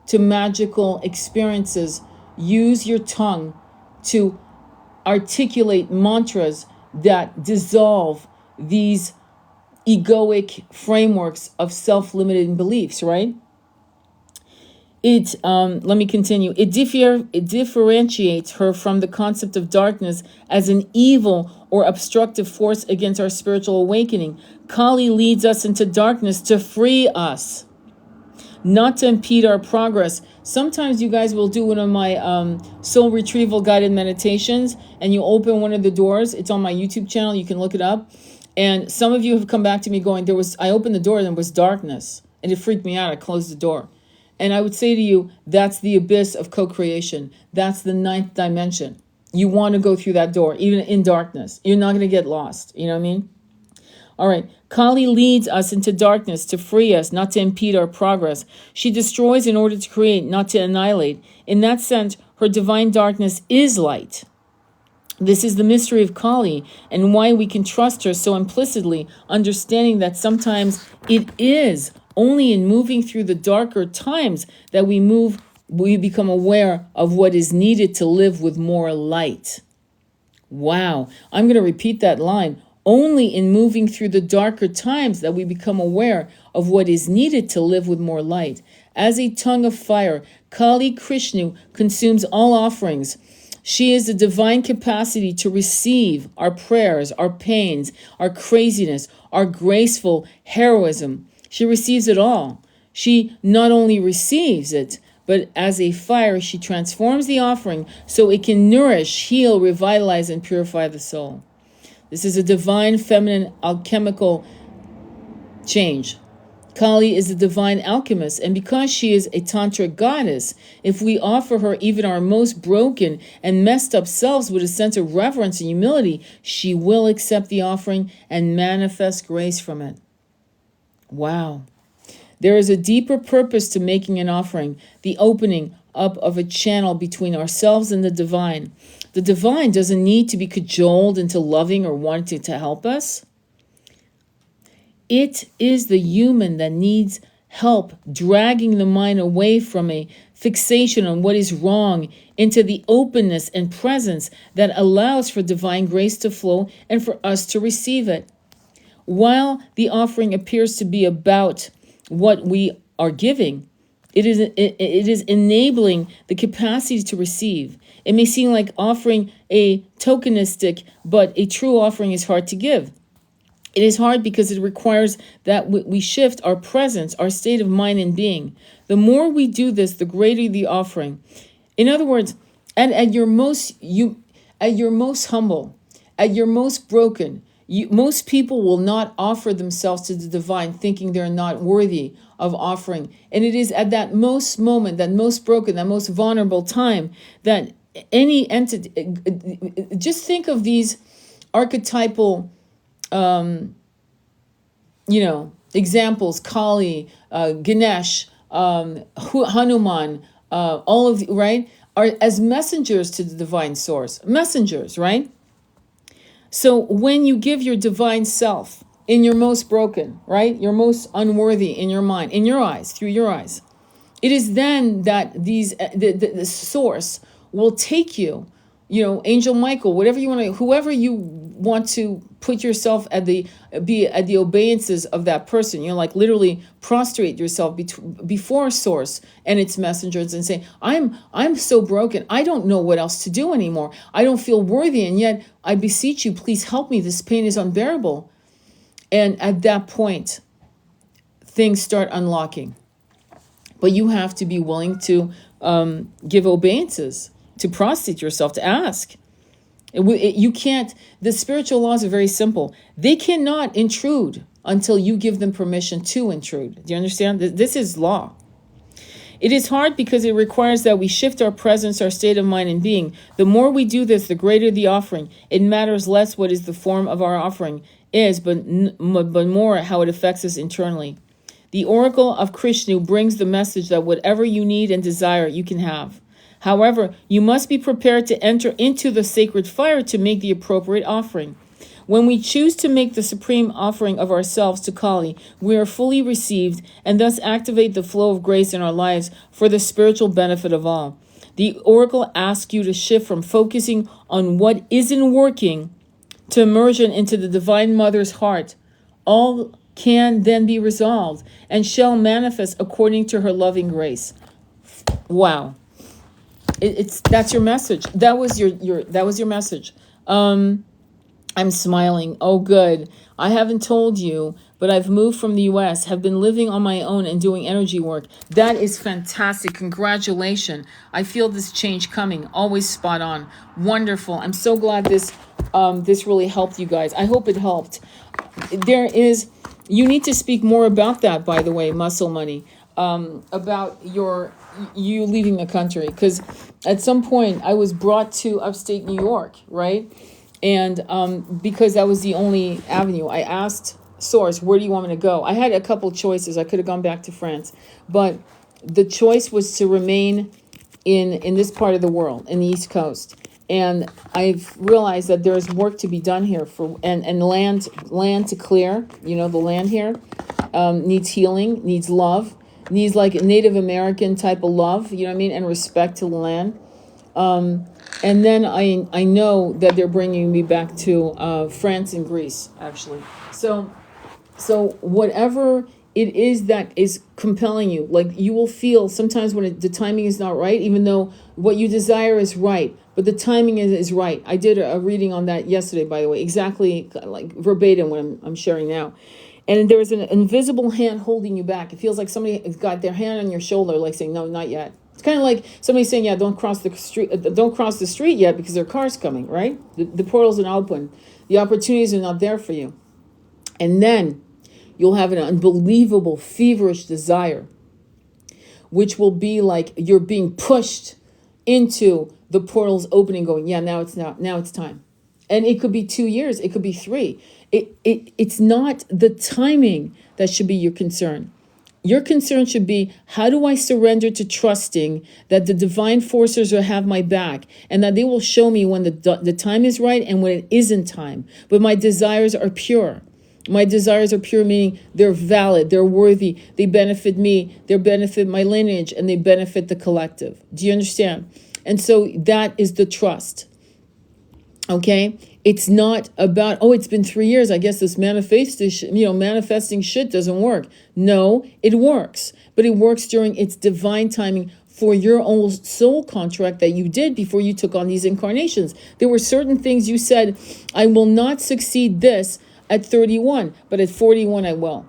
to magical experiences, use your tongue to articulate mantras that dissolve these egoic frameworks of self-limiting beliefs, right? Let me continue. It differentiates her from the concept of darkness as an evil or obstructive force against our spiritual awakening. Kali leads us into darkness to free us, not to impede our progress. Sometimes you guys will do one of my soul retrieval guided meditations, and you open one of the doors. It's on my YouTube channel. You can look it up. And some of you have come back to me going, I opened the door and there was darkness, and it freaked me out. I closed the door. And I would say to you, that's the abyss of co-creation. That's the 9th dimension. You want to go through that door, even in darkness. You're not going to get lost. You know what I mean? All right. Kali leads us into darkness to free us, not to impede our progress. She destroys in order to create, not to annihilate. In that sense, her divine darkness is light. This is the mystery of Kali and why we can trust her so implicitly, understanding that sometimes it is only in moving through the darker times that we become aware of what is needed to live with more light. Wow. I'm going to repeat that line. Only in moving through the darker times that we become aware of what is needed to live with more light. As a tongue of fire, Kali Krishna consumes all offerings. She is the divine capacity to receive our prayers, our pains, our craziness, our graceful heroism. She receives it all. She not only receives it, but as a fire, she transforms the offering so it can nourish, heal, revitalize, and purify the soul. This is a divine feminine alchemical change. Kali is the divine alchemist, and because she is a tantric goddess, if we offer her even our most broken and messed up selves with a sense of reverence and humility, she will accept the offering and manifest grace from it. Wow. There is a deeper purpose to making an offering, the opening up of a channel between ourselves and the divine. The divine doesn't need to be cajoled into loving or wanting to help us. It is the human that needs help dragging the mind away from a fixation on what is wrong into the openness and presence that allows for divine grace to flow and for us to receive it. While the offering appears to be about what we are giving, it is enabling the capacity to receive. It may seem like offering a tokenistic, but a true offering is hard to give. It is hard because it requires that we shift our presence, our state of mind and being. The more we do this, the greater the offering. In other words, at your most humble, at your most broken, most people will not offer themselves to the divine thinking they're not worthy of offering. And it is at that most moment, that most broken, that most vulnerable time that any entity, just think of these archetypal examples, Kali, Ganesh, Hanuman, all of right, are as messengers to the divine source. Messengers, right? So when you give your divine self in your most broken, right, your most unworthy in your mind, in your eyes, through your eyes, it is then that the source will take you, Angel Michael, whatever you want to, whoever you want to put yourself be at the obeisances of that person. Like literally prostrate yourself before source and its messengers and say, I'm so broken. I don't know what else to do anymore. I don't feel worthy. And yet I beseech you, please help me. This pain is unbearable. And at that point, things start unlocking. But you have to be willing to give obeisances, to prostrate yourself, to ask. You can't, the spiritual laws are very simple. They cannot intrude until you give them permission to intrude. Do you understand? This is law. It is hard because it requires that we shift our presence, our state of mind and being. The more we do this, the greater the offering. It matters less what is the form of our offering is, but more how it affects us internally. The oracle of Krishna brings the message that whatever you need and desire, you can have. However, you must be prepared to enter into the sacred fire to make the appropriate offering. When we choose to make the supreme offering of ourselves to Kali, we are fully received and thus activate the flow of grace in our lives for the spiritual benefit of all. The oracle asks you to shift from focusing on what isn't working to immersion into the Divine Mother's heart. All can then be resolved and shall manifest according to her loving grace. Wow. That's your message. That was your message. I'm smiling. Oh, good. I haven't told you, but I've moved from the U.S., have been living on my own and doing energy work. That is fantastic. Congratulations. I feel this change coming. Always spot on. Wonderful. I'm so glad this really helped you guys. I hope it helped. You need to speak more about that, by the way, Muscle Money, about you leaving the country. Because at some point I was brought to upstate New York, right? And because that was the only avenue, I asked Source, where do you want me to go? I had a couple choices. I could have gone back to France, but the choice was to remain in this part of the world, in the East Coast. And I've realized that there's work to be done here and land to clear. The land here needs healing, needs love, needs like a Native American type of love, and respect to the land. And then I know that they're bringing me back to France and Greece, actually. So whatever it is that is compelling you, like you will feel sometimes when the timing is not right, even though what you desire is right, but the timing is right. I did a reading on that yesterday, by the way, exactly like verbatim what I'm sharing now. And there is an invisible hand holding you back. It feels like somebody has got their hand on your shoulder, like saying, no, not yet. It's kind of like somebody saying, don't cross the street yet because their car's coming, right? The portal's an open. The opportunities are not there for you. And then you'll have an unbelievable feverish desire, which will be like you're being pushed into the portals opening, going, yeah, now it's time. And it could be 2 years, it could be 3. It's not the timing that should be your concern. Your concern should be, how do I surrender to trusting that the divine forces will have my back, and that they will show me when the time is right and when it isn't time. But my desires are pure. My desires are pure, meaning they're valid, they're worthy, they benefit me, they benefit my lineage, and they benefit the collective. Do you understand? And so that is the trust. Okay? It's not about, oh, it's been 3 years, I guess this manifesting shit doesn't work. No, it works. But it works during its divine timing for your own soul contract that you did before you took on these incarnations. There were certain things you said, I will not succeed this at 31, but at 41 I will.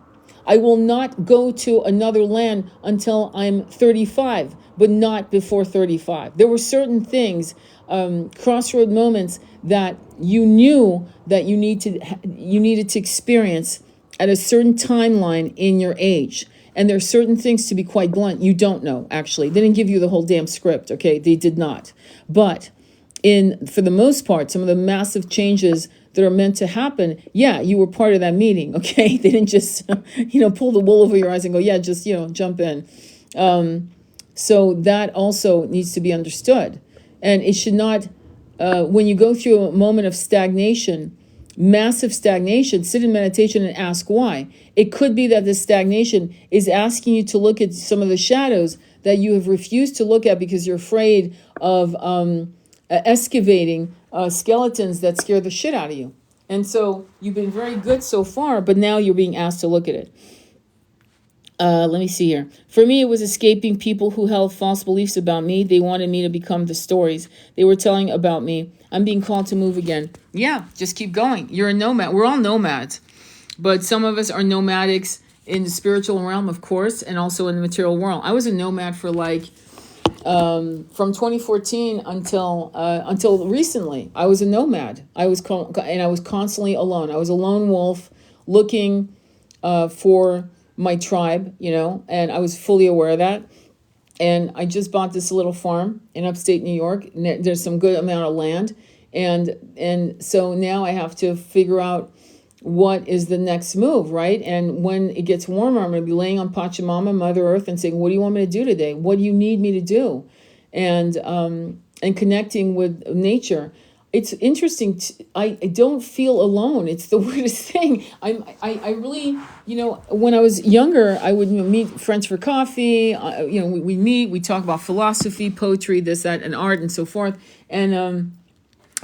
I will not go to another land until I'm 35, but not before 35. There were certain things, crossroad moments that you knew that you needed to experience at a certain timeline in your age. And there are certain things, to be quite blunt, you don't know, actually. They didn't give you the whole damn script, okay? They did not. But for the most part, some of the massive changes that are meant to happen, yeah, you were part of that meeting, okay? They didn't just, pull the wool over your eyes and go, yeah, just, jump in. So that also needs to be understood. And it should not, when you go through a moment of stagnation, massive stagnation, sit in meditation and ask why. It could be that the stagnation is asking you to look at some of the shadows that you have refused to look at because you're afraid of excavating skeletons that scare the shit out of you. And so you've been very good so far, but now you're being asked to look at it. Let me see here. For me, it was escaping people who held false beliefs about me. They wanted me to become the stories they were telling about me. I'm being called to move again. Yeah, just keep going. You're a nomad. We're all nomads. But some of us are nomadics in the spiritual realm, of course, and also in the material world. I was a nomad for from 2014 until recently. I was a nomad. I was constantly alone. I was a lone wolf looking for my tribe, and I was fully aware of that. And I just bought this little farm in upstate New York. There's some good amount of land. And so now I have to figure out what is the next move, right? And when it gets warmer, I'm going to be laying on Pachamama, Mother Earth, and saying, what do you want me to do today? What do you need me to do? And connecting with nature. It's interesting. I don't feel alone. It's the weirdest thing. I really, when I was younger, I would meet friends for coffee. We meet, we talk about philosophy, poetry, this, that, and art, and so forth, and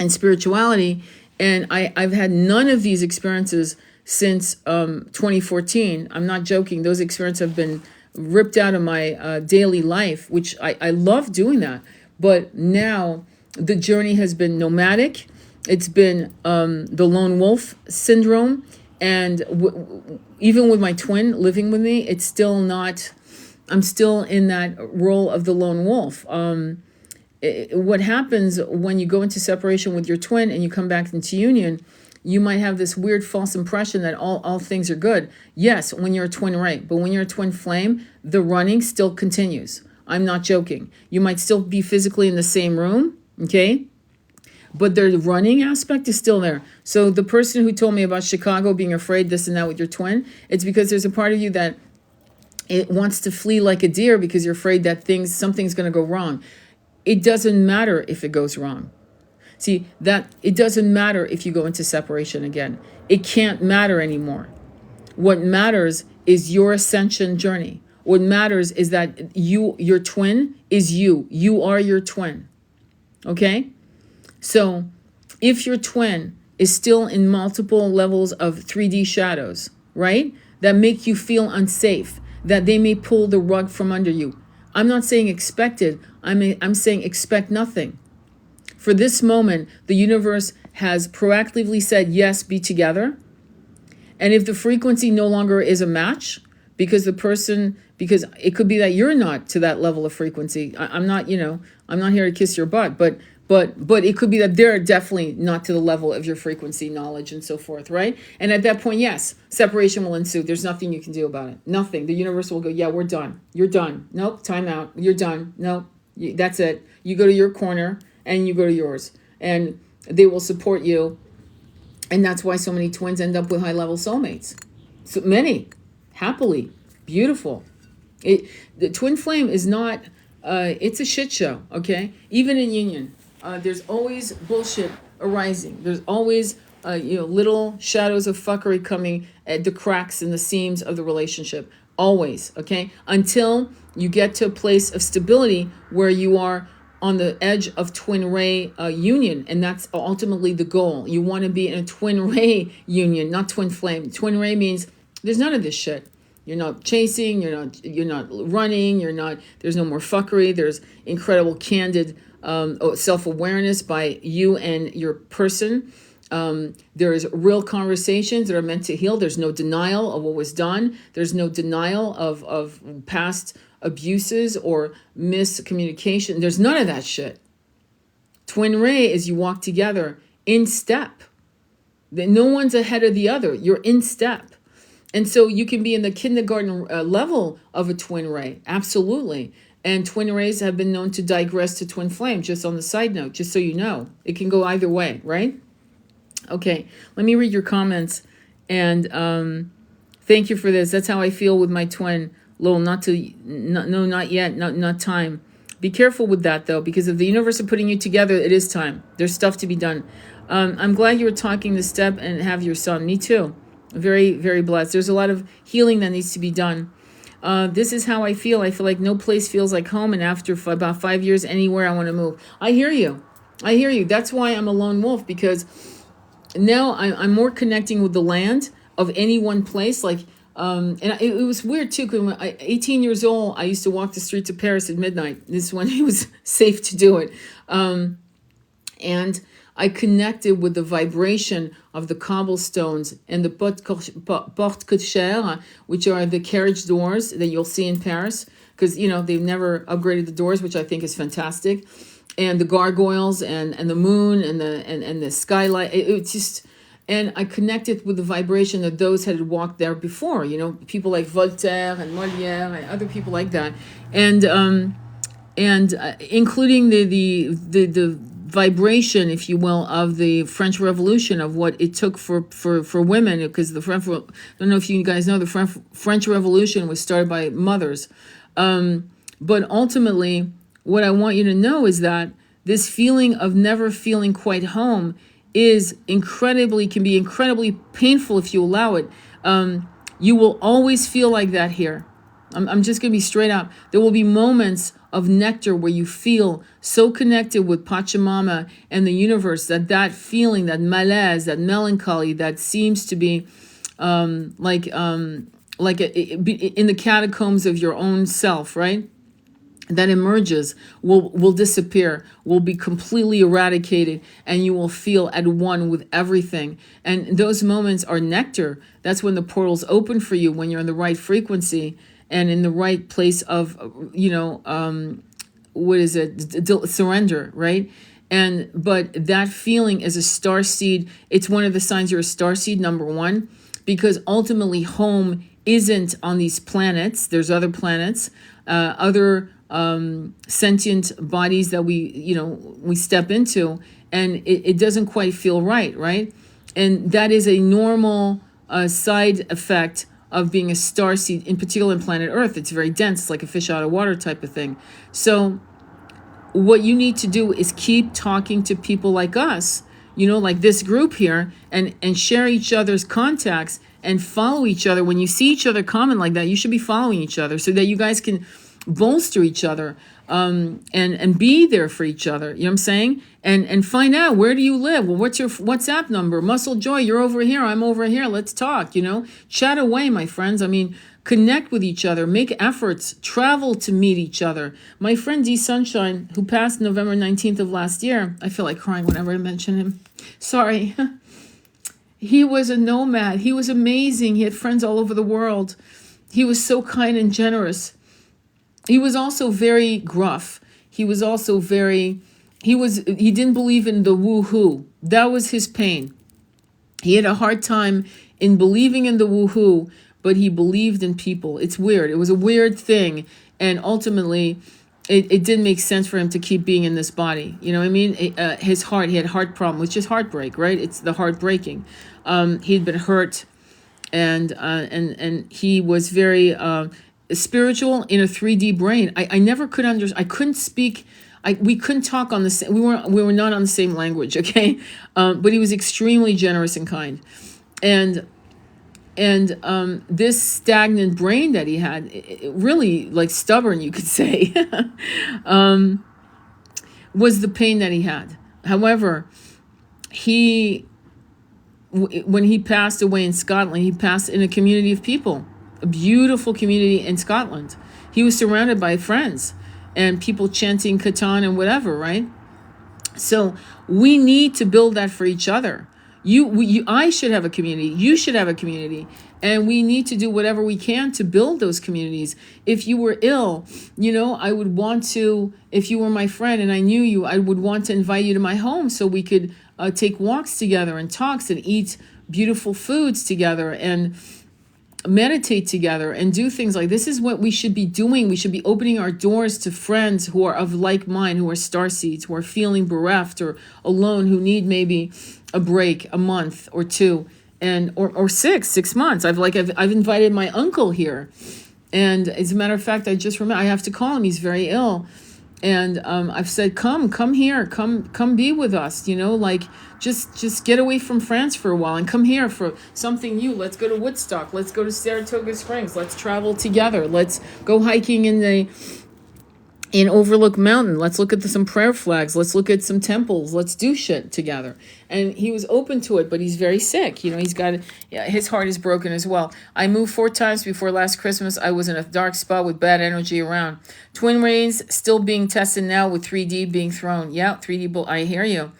spirituality. And I've had none of these experiences since 2014. I'm not joking. Those experiences have been ripped out of my daily life, which I love doing that. But now the journey has been nomadic. It's been the lone wolf syndrome. And even with my twin living with me, it's still not, I'm still in that role of the lone wolf. What happens when you go into separation with your twin and you come back into union, you might have this weird false impression that all things are good. Yes, when you're a twin ray, but when you're a twin flame, the running still continues. I'm not joking. You might still be physically in the same room, okay? But the running aspect is still there. So the person who told me about Chicago being afraid this and that with your twin, it's because there's a part of you that it wants to flee like a deer because you're afraid that something's going to go wrong. It doesn't matter if it goes wrong. See, that it doesn't matter if you go into separation again. It can't matter anymore. What matters is your ascension journey. What matters is that your twin is you. You are your twin. Okay? So if your twin is still in multiple levels of 3D shadows, right, that make you feel unsafe, that they may pull the rug from under you. I'm not saying expect it. I'm saying expect nothing. For this moment, the universe has proactively said, yes, be together. And if the frequency no longer is a match, because it could be that you're not to that level of frequency. I'm not here to kiss your butt, but but it could be that they're definitely not to the level of your frequency, knowledge, and so forth, right? And at that point, yes, separation will ensue. There's nothing you can do about it. Nothing. The universe will go, yeah, we're done. You're done. Nope, time out. You're done. Nope, that's it. You go to your corner and you go to yours. And they will support you. And that's why so many twins end up with high-level soulmates. So many, happily, beautiful. The twin flame is not, it's a shit show, okay? Even in union, there's always bullshit arising. There's always, little shadows of fuckery coming at the cracks and the seams of the relationship. Always, okay? Until you get to a place of stability where you are on the edge of twin ray union, and that's ultimately the goal. You want to be in a twin ray union, not twin flame. Twin ray means there's none of this shit. You're not chasing, you're not running, there's no more fuckery. There's incredible candid self-awareness by you and your person. There's real conversations that are meant to heal. There's no denial of what was done. There's no denial of past abuses or miscommunication. There's none of that shit. Twin ray is you walk together in step. No one's ahead of the other. You're in step. And so you can be in the kindergarten level of a twin ray. Absolutely. And twin rays have been known to digress to twin flame, just on the side note, just so you know. It can go either way, right? Okay, let me read your comments. And thank you for this. That's how I feel with my twin. Lol, not yet, not time. Be careful with that, though, because if the universe are putting you together, it is time. There's stuff to be done. I'm glad you were talking this step and have your son. Me too. Very, very blessed. There's a lot of healing that needs to be done. This is how I feel. I feel like no place feels like home. And after about 5 years, anywhere I want to move. I hear you. That's why I'm a lone wolf, because now I'm more connecting with the land of any one place. And it was weird too, because when 18 years old, I used to walk the streets of Paris at midnight. This is when it was safe to do it. And I connected with the vibration of the cobblestones and the porte cochère, which are the carriage doors that you'll see in Paris, because, they've never upgraded the doors, which I think is fantastic. And the gargoyles and the moon and the skylight. It just... And I connected with the vibration that those had walked there before, people like Voltaire and Molière and other people like that, and including the vibration, if you will, of the French Revolution, of what it took for women, because I don't know if you guys know, the French Revolution was started by mothers, but ultimately, what I want you to know is that this feeling of never feeling quite home can be incredibly painful if you allow it. You will always feel like that here. I'm just going to be straight up. There will be moments of nectar where you feel so connected with Pachamama and the universe that feeling, that malaise, that melancholy that seems to be in the catacombs of your own self, right? That emerges will disappear, will be completely eradicated, and you will feel at one with everything. And those moments are nectar. That's when the portals open for you, when you're in the right frequency and in the right place of, surrender, right? But that feeling is a starseed. It's one of the signs you're a starseed, number one, because ultimately home isn't on these planets. There's other planets, other sentient bodies that we step into, and it doesn't quite feel right? And that is a normal side effect of being a starseed, in particular in planet Earth. It's very dense. It's like a fish out of water type of thing. So what you need to do is keep talking to people like us, like this group here, and share each other's contacts and follow each other. When you see each other comment like that, you should be following each other so that you guys can bolster each other, and be there for each other. You know what I'm saying? And find out, where do you live? Well, what's your WhatsApp number? Muscle Joy, you're over here, I'm over here. Let's talk, Chat away, my friends. Connect with each other, make efforts, travel to meet each other. My friend D Sunshine, who passed November 19th of last year, I feel like crying whenever I mention him. Sorry. He was a nomad. He was amazing. He had friends all over the world. He was so kind and generous. He was also very gruff. He was also very he didn't believe in the woohoo. That was his pain. He had a hard time in believing in the woohoo, but he believed in people. It's weird. It was a weird thing. And ultimately, it didn't make sense for him to keep being in this body. You know what I mean? His heart, he had heart problem, which is heartbreak, right? It's the heart breaking. He'd been hurt, and he was very spiritual in a 3D brain. I never could understand. I couldn't speak. We couldn't talk on the same. We were not on the same language. Okay, but he was extremely generous and kind, and this stagnant brain that he had, it really like stubborn, you could say, was the pain that he had. However, when he passed away in Scotland, he passed in a community of people, a beautiful community in Scotland. He was surrounded by friends and people chanting Catan and whatever, right? So we need to build that for each other. I should have a community. You should have a community. And we need to do whatever we can to build those communities. If you were ill, I would want to, if you were my friend and I knew you, I would want to invite you to my home so we could take walks together and talks and eat beautiful foods together and meditate together and do things like this. Is what we should be doing. We should be opening our doors to friends who are of like mind, who are starseeds, who are feeling bereft or alone, who need maybe a break, a month or two, and or 6 months. I've invited my uncle here, and as a matter of fact, I just remember I have to call him. He's very ill, and I've said, come here, come be with us. Just get away from France for a while and come here for something new. Let's go to Woodstock. Let's go to Saratoga Springs. Let's travel together. Let's go hiking in Overlook Mountain. Let's look at some prayer flags. Let's look at some temples. Let's do shit together. And he was open to it, but he's very sick. His heart is broken as well. I moved 4 times before last Christmas. I was in a dark spot with bad energy around. Twin rains still being tested now with 3D being thrown. Yeah, 3D, I hear you.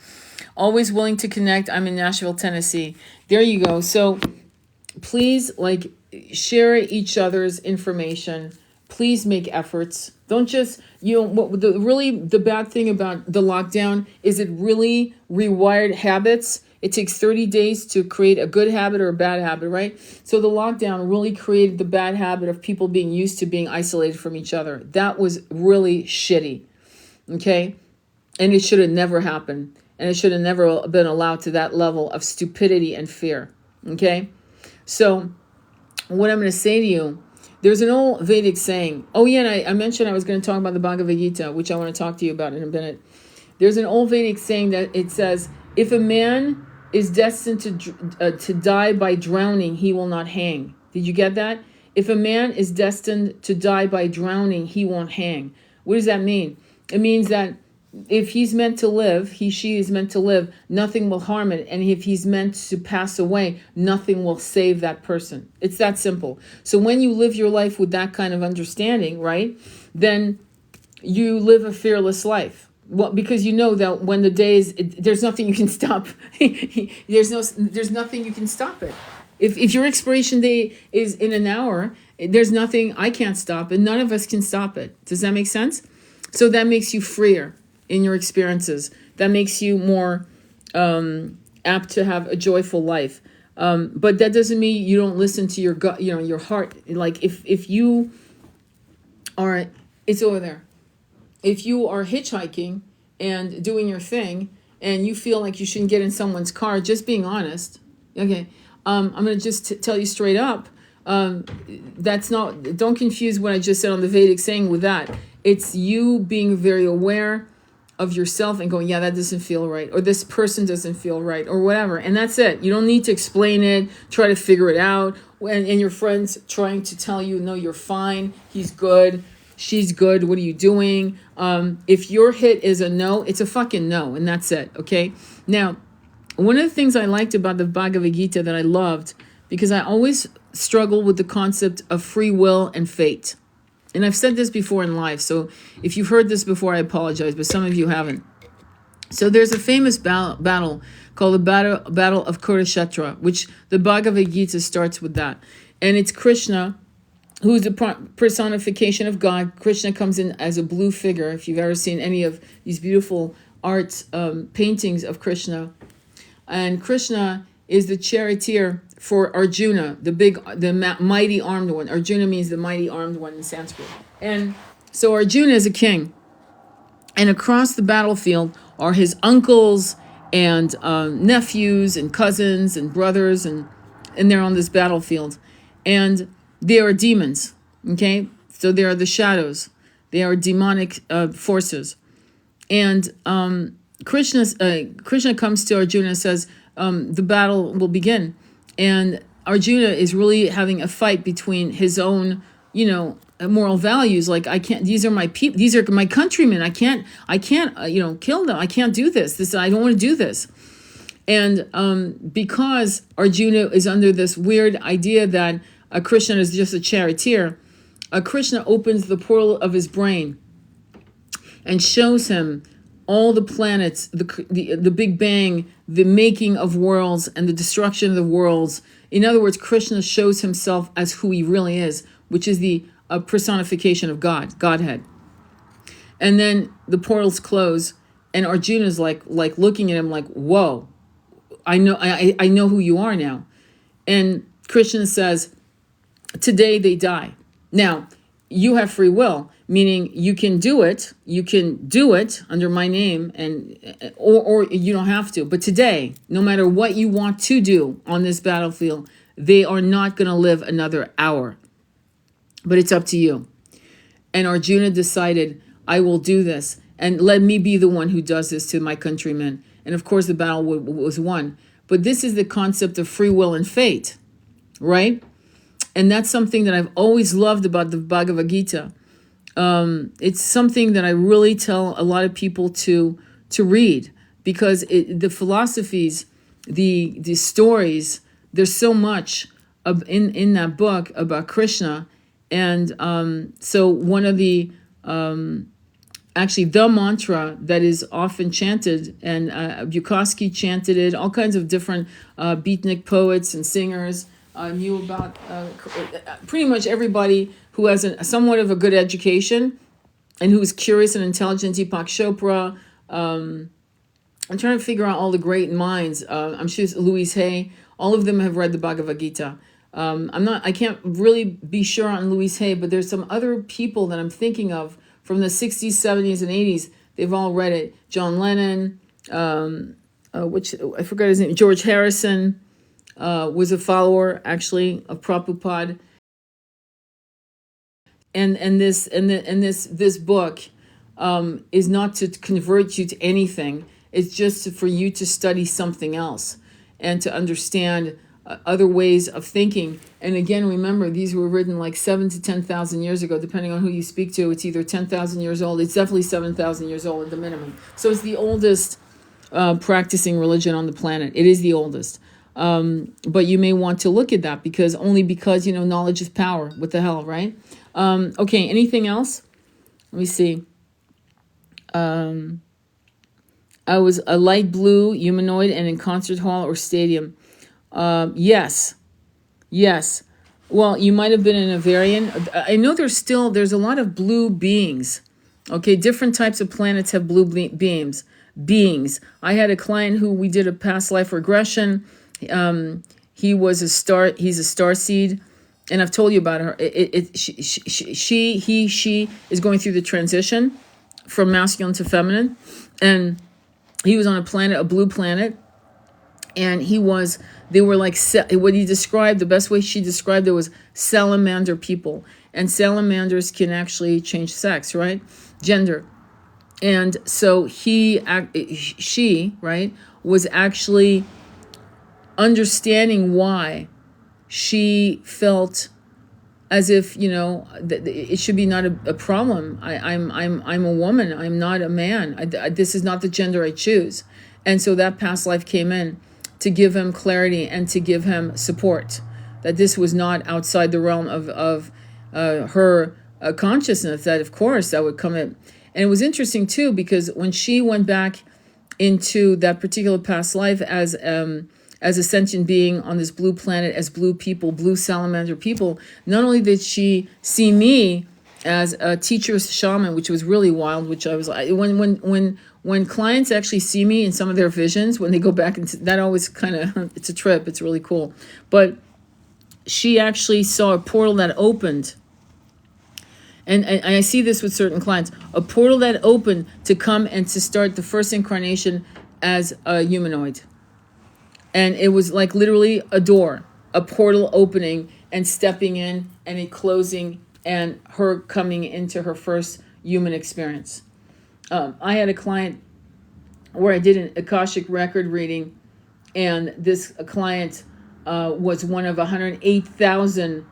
Always willing to connect. I'm in Nashville, Tennessee. There you go. So please, share each other's information. Please make efforts. Don't just, the bad thing about the lockdown is it really rewired habits. It takes 30 days to create a good habit or a bad habit, right? So the lockdown really created the bad habit of people being used to being isolated from each other. That was really shitty, okay? And it should have never happened. And it should have never been allowed to that level of stupidity and fear, okay? So what I'm going to say to you, there's an old Vedic saying. Oh, yeah, and I mentioned I was going to talk about the Bhagavad Gita, which I want to talk to you about in a minute. There's an old Vedic saying that it says, if a man is destined to die by drowning, he will not hang. Did you get that? If a man is destined to die by drowning, he won't hang. What does that mean? It means that if he's meant to live, she is meant to live, nothing will harm it. And if he's meant to pass away, nothing will save that person. It's that simple. So when you live your life with that kind of understanding, right, then you live a fearless life. Well, because you know that when the day is, there's nothing you can stop. there's nothing you can stop it. If your expiration day is in an hour, there's nothing I can't stop, and none of us can stop it. Does that make sense? So that makes you freer in your experiences. That makes you more apt to have a joyful life. But that doesn't mean you don't listen to your gut, your heart. Like if you are, it's over there. If you are hitchhiking and doing your thing and you feel like you shouldn't get in someone's car, just being honest. Okay. I'm going to just tell you straight up. Don't confuse what I just said on the Vedic saying with that. It's you being very aware of yourself and going, yeah, that doesn't feel right, or this person doesn't feel right, or whatever. And that's it. You don't need to explain it, try to figure it out. And your friends trying to tell you, no, you're fine. He's good. She's good. What are you doing? If your hit is a no, it's a fucking no. And that's it. Okay. Now, one of the things I liked about the Bhagavad Gita that I loved, because I always struggle with the concept of free will and fate. And I've said this before in life, so if you've heard this before, I apologize, but some of you haven't. So there's a famous battle called the Battle of Kurukshetra, which the Bhagavad Gita starts with that. And it's Krishna, who's the personification of God. Krishna comes in as a blue figure. If you've ever seen any of these beautiful art paintings of Krishna. And Krishna is the charioteer for Arjuna, the mighty armed one. Arjuna means the mighty armed one in Sanskrit. And so Arjuna is a king. And across the battlefield are his uncles and nephews and cousins and brothers, and they're on this battlefield. And they are demons, okay? So they are the shadows. They are demonic forces. And Krishna comes to Arjuna and says, the battle will begin. And Arjuna is really having a fight between his own, moral values. Like, I can't, these are my people, these are my countrymen. I can't, kill them. I can't do this. I don't want to do this. And because Arjuna is under this weird idea that Krishna is just a charioteer, Krishna opens the portal of his brain and shows him all the planets, the Big Bang, the making of worlds, and the destruction of the worlds. In other words, Krishna shows himself as who he really is, which is the personification of Godhead. And then the portals close, and Arjuna's like looking at him like, whoa, I know who you are now. And Krishna says, today they die. Now, you have free will, meaning you can do it under my name, and or you don't have to. But today, no matter what you want to do on this battlefield, they are not going to live another hour. But it's up to you. And Arjuna decided, I will do this, and let me be the one who does this to my countrymen. And of course, the battle was won. But this is the concept of free will and fate, right? And that's something that I've always loved about the Bhagavad Gita. It's something that I really tell a lot of people to read, because the philosophies, the stories, there's so much in that book about Krishna. And so one of the actually the mantra that is often chanted, and Bukowski chanted it, all kinds of different beatnik poets and singers knew about, pretty much everybody who has somewhat of a good education and who's curious and intelligent. Deepak Chopra, I'm trying to figure out all the great minds. I'm sure Louise Hay, all of them have read the Bhagavad Gita. I can't really be sure on Louise Hay, but there's some other people that I'm thinking of from the 60s, 70s, and 80s. They've all read it. John Lennon, which I forgot his name, George Harrison, was a follower actually of Prabhupada. And this book is not to convert you to anything. It's just for you to study something else and to understand other ways of thinking. And again, remember, these were written like 7,000 to 10,000 years ago, depending on who you speak to. It's either 10,000 years old. It's definitely 7,000 years old at the minimum. So it's the oldest practicing religion on the planet. It is the oldest. But you may want to look at that because knowledge is power. What the hell, right? Okay, anything else? Let me see. I was a light blue humanoid and in concert hall or stadium. Yes. Well, you might have been in a variant. I know there's a lot of blue beings. Okay, different types of planets have blue beings. I had a client who we did a past life regression. He was a star. He's a star seed, and I've told you about her. She is going through the transition from masculine to feminine, and he was on a planet, a blue planet, and they were like, what he described, the best way she described it was salamander people. And salamanders can actually change sex, right? Gender. And so she, right, was actually understanding why she felt as if, it should be not a problem. I'm a woman. I'm not a man. This is not the gender I choose. And so that past life came in to give him clarity and to give him support, that this was not outside the realm of her consciousness, that of course that would come in. And it was interesting too, because when she went back into that particular past life as a sentient being on this blue planet, as blue people, blue salamander people, not only did she see me as a teacher shaman, which was really wild. Which I was like, when clients actually see me in some of their visions, when they go back, and that always kind of it's a trip. It's really cool. But she actually saw a portal that opened. And I see this with certain clients, a portal that opened to come and to start the first incarnation as a humanoid. And it was like literally a door, a portal opening and stepping in and it closing and her coming into her first human experience. I had a client where I did an Akashic record reading, and this client was one of 108,000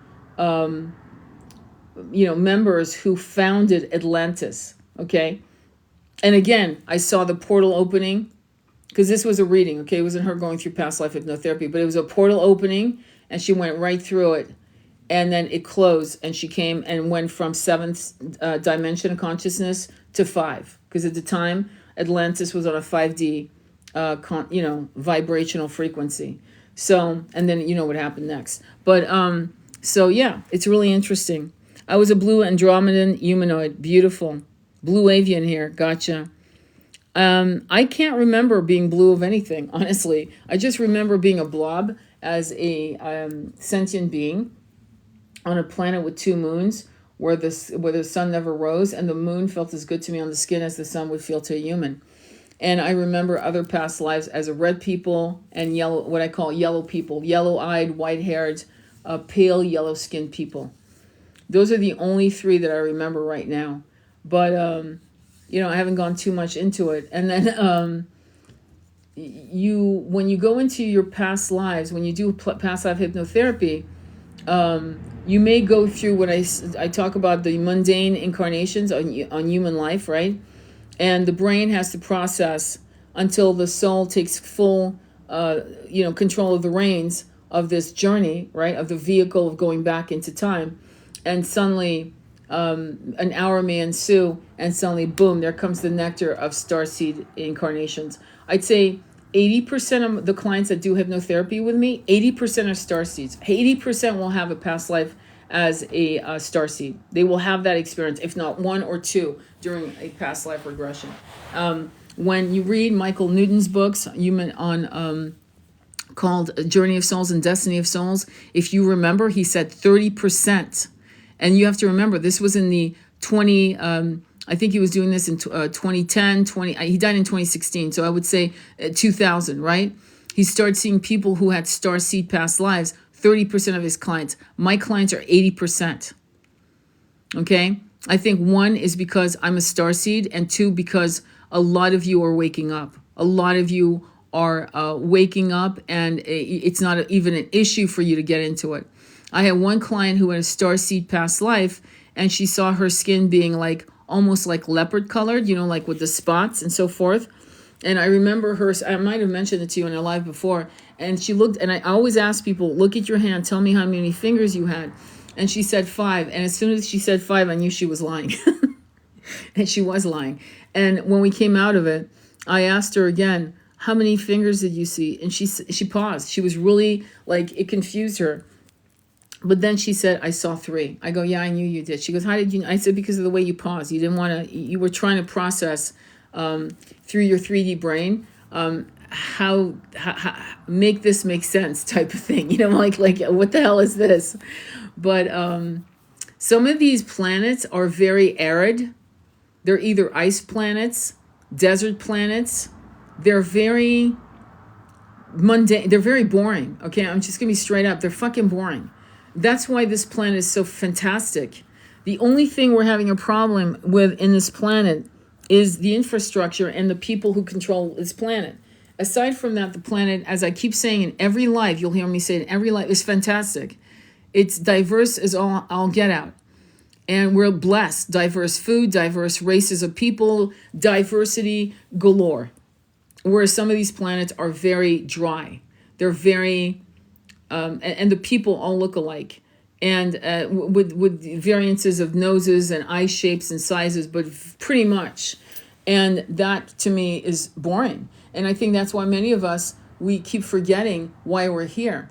members who founded Atlantis. Okay. And again, I saw the portal opening because this was a reading. Okay. It wasn't her going through past life hypnotherapy, but it was a portal opening and she went right through it. And then it closed and she came and went from seventh dimension of consciousness to 5. Because at the time, Atlantis was on a 5D, vibrational frequency. So, and then you know what happened next. But, so yeah, it's really interesting. I was a blue Andromedan humanoid. Beautiful. Blue avian here. Gotcha. I can't remember being blue of anything, honestly. I just remember being a blob as a sentient being on a planet with 2 moons where the sun never rose, and the moon felt as good to me on the skin as the sun would feel to a human. And I remember other past lives as a red people and yellow, what I call yellow people, yellow-eyed, white-haired, pale yellow-skinned people. Those are the only 3 that I remember right now. But, I haven't gone too much into it. And then when you go into your past lives, when you do past life hypnotherapy, you may go through what I talk about, the mundane incarnations on human life, right? And the brain has to process until the soul takes full, control of the reins of this journey, right? Of the vehicle of going back into time. And suddenly an hour may ensue, and suddenly, boom, there comes the nectar of starseed incarnations. I'd say 80% of the clients that do hypnotherapy with me, 80% are starseeds. 80% will have a past life as a starseed. They will have that experience, if not 1 or 2, during a past life regression. When you read Michael Newton's books, called Journey of Souls and Destiny of Souls, if you remember, he said 30%. And you have to remember, this was in the 20... I think he was doing this in 2010, he died in 2016. So I would say 2000, right? He started seeing people who had starseed past lives, 30% of his clients. My clients are 80%. Okay? I think 1 is because I'm a starseed, and 2, because a lot of you are waking up. A lot of you are waking up, and it's not even an issue for you to get into it. I had one client who had a starseed past life, and she saw her skin being like almost like leopard colored, like with the spots and so forth. And I remember her, I might have mentioned it to you in a live before, and she looked, and I always ask people, look at your hand, tell me how many fingers you had. And she said 5. And as soon as she said 5, I knew she was lying. And she was lying. And when we came out of it, I asked her again, how many fingers did you see? And she paused. She was really like, it confused her. But then she said, I saw 3. I go, yeah, I knew you did. She goes, how did you? I said, because of the way you paused. You didn't want to, you were trying to process through your 3D brain, how make this make sense type of thing. Like what the hell is this? But some of these planets are very arid. They're either ice planets, desert planets. They're very mundane. They're very boring. Okay, I'm just going to be straight up. They're fucking boring. That's why this planet is so fantastic. The only thing we're having a problem with in this planet is the infrastructure and the people who control this planet. Aside from that, the planet, as I keep saying in every life, you'll hear me say it in every life, is fantastic. It's diverse as all I'll get out. And we're blessed. Diverse food, diverse races of people, diversity galore. Whereas some of these planets are very dry. They're very... and the people all look alike, and with variances of noses and eye shapes and sizes, but pretty much. And that to me is boring. And I think that's why many of us, we keep forgetting why we're here.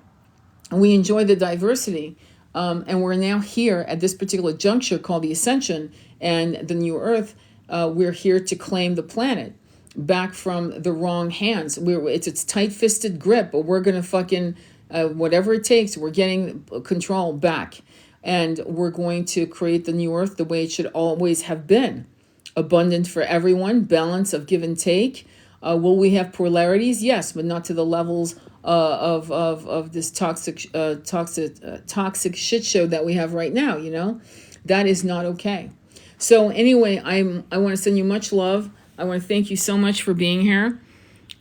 And we enjoy the diversity, And we're now here at this particular juncture called the ascension and the new earth. We're here to claim the planet back from the wrong hands. It's tight-fisted grip, but we're gonna fucking whatever it takes. We're getting control back, and we're going to create the new earth the way it should always have been, abundant for everyone, balance of give and take. Will we have polarities? Yes, but not to the levels of this toxic shit show that we have right now. That is not okay. So anyway, I want to send you much love. I want to thank you so much for being here,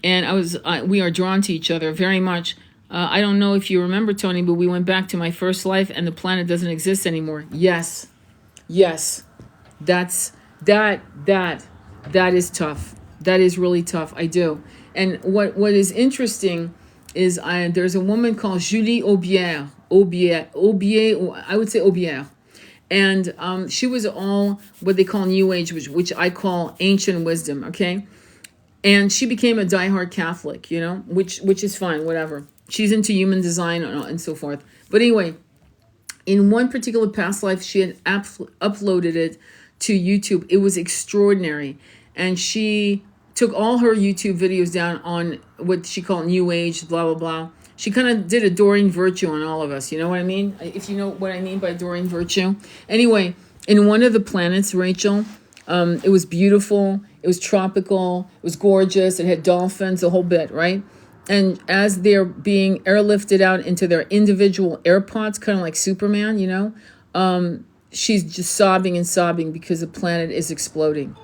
and we are drawn to each other very much. I don't know if you remember, Tony, but we went back to my first life, and the planet doesn't exist anymore. Yes, that is tough. That is really tough. I do. And what is interesting is there's a woman called Julie Aubière, I would say Aubière. And she was all what they call New Age, which I call ancient wisdom, okay? And she became a diehard Catholic, which is fine, whatever. She's into human design and so forth. But anyway, in one particular past life, she had uploaded it to YouTube. It was extraordinary. And she took all her YouTube videos down on what she called New Age, blah, blah, blah. She kind of did a Doreen Virtue on all of us. You know what I mean? If you know what I mean by Doreen Virtue. Anyway, in one of the planets, Rachel, it was beautiful. It was tropical. It was gorgeous. It had dolphins, the whole bit, right? And as they're being airlifted out into their individual airpods, kind of like Superman, she's just sobbing and sobbing because the planet is exploding.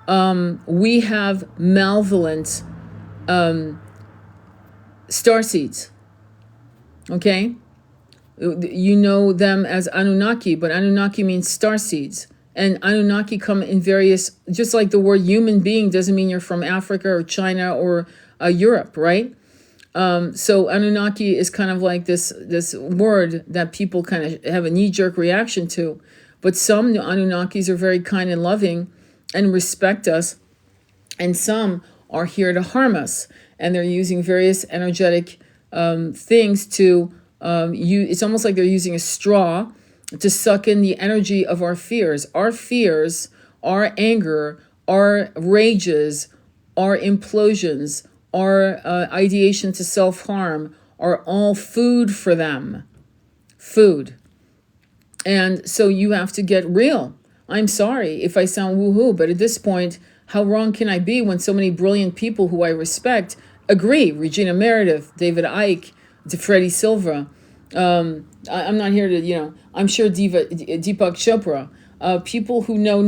We have malevolent starseeds. Okay? You know them as Anunnaki, but Anunnaki means starseeds. And Anunnaki come in various, just like the word human being doesn't mean you're from Africa or China or Europe, right? So Anunnaki is kind of like this word that people kind of have a knee-jerk reaction to. But some Anunnakis are very kind and loving and respect us, and some are here to harm us, and they're using various energetic things to it's almost like they're using a straw to suck in the energy of our fears, our anger, our rages, our implosions, our ideation to self-harm are all food for them. Food. And so you have to get real. I'm sorry if I sound woohoo, but at this point, how wrong can I be when so many brilliant people who I respect agree? Regina Meredith, David Icke, Freddie Silva. I'm not here to, I'm sure Deepak Chopra. People who know,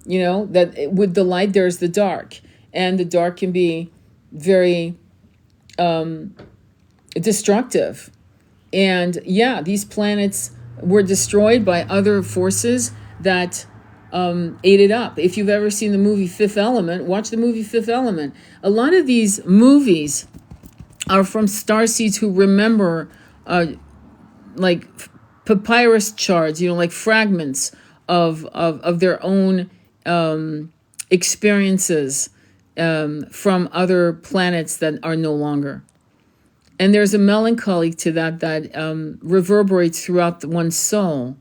that with the light, there's the dark. And the dark can be very destructive. And yeah, these planets were destroyed by other forces that ate it up. If you've ever seen the movie Fifth Element, watch the movie Fifth Element. A lot of these movies are from starseeds who remember like papyrus shards, like fragments of their own experiences from other planets that are no longer. And there's a melancholy to that reverberates throughout one's soul.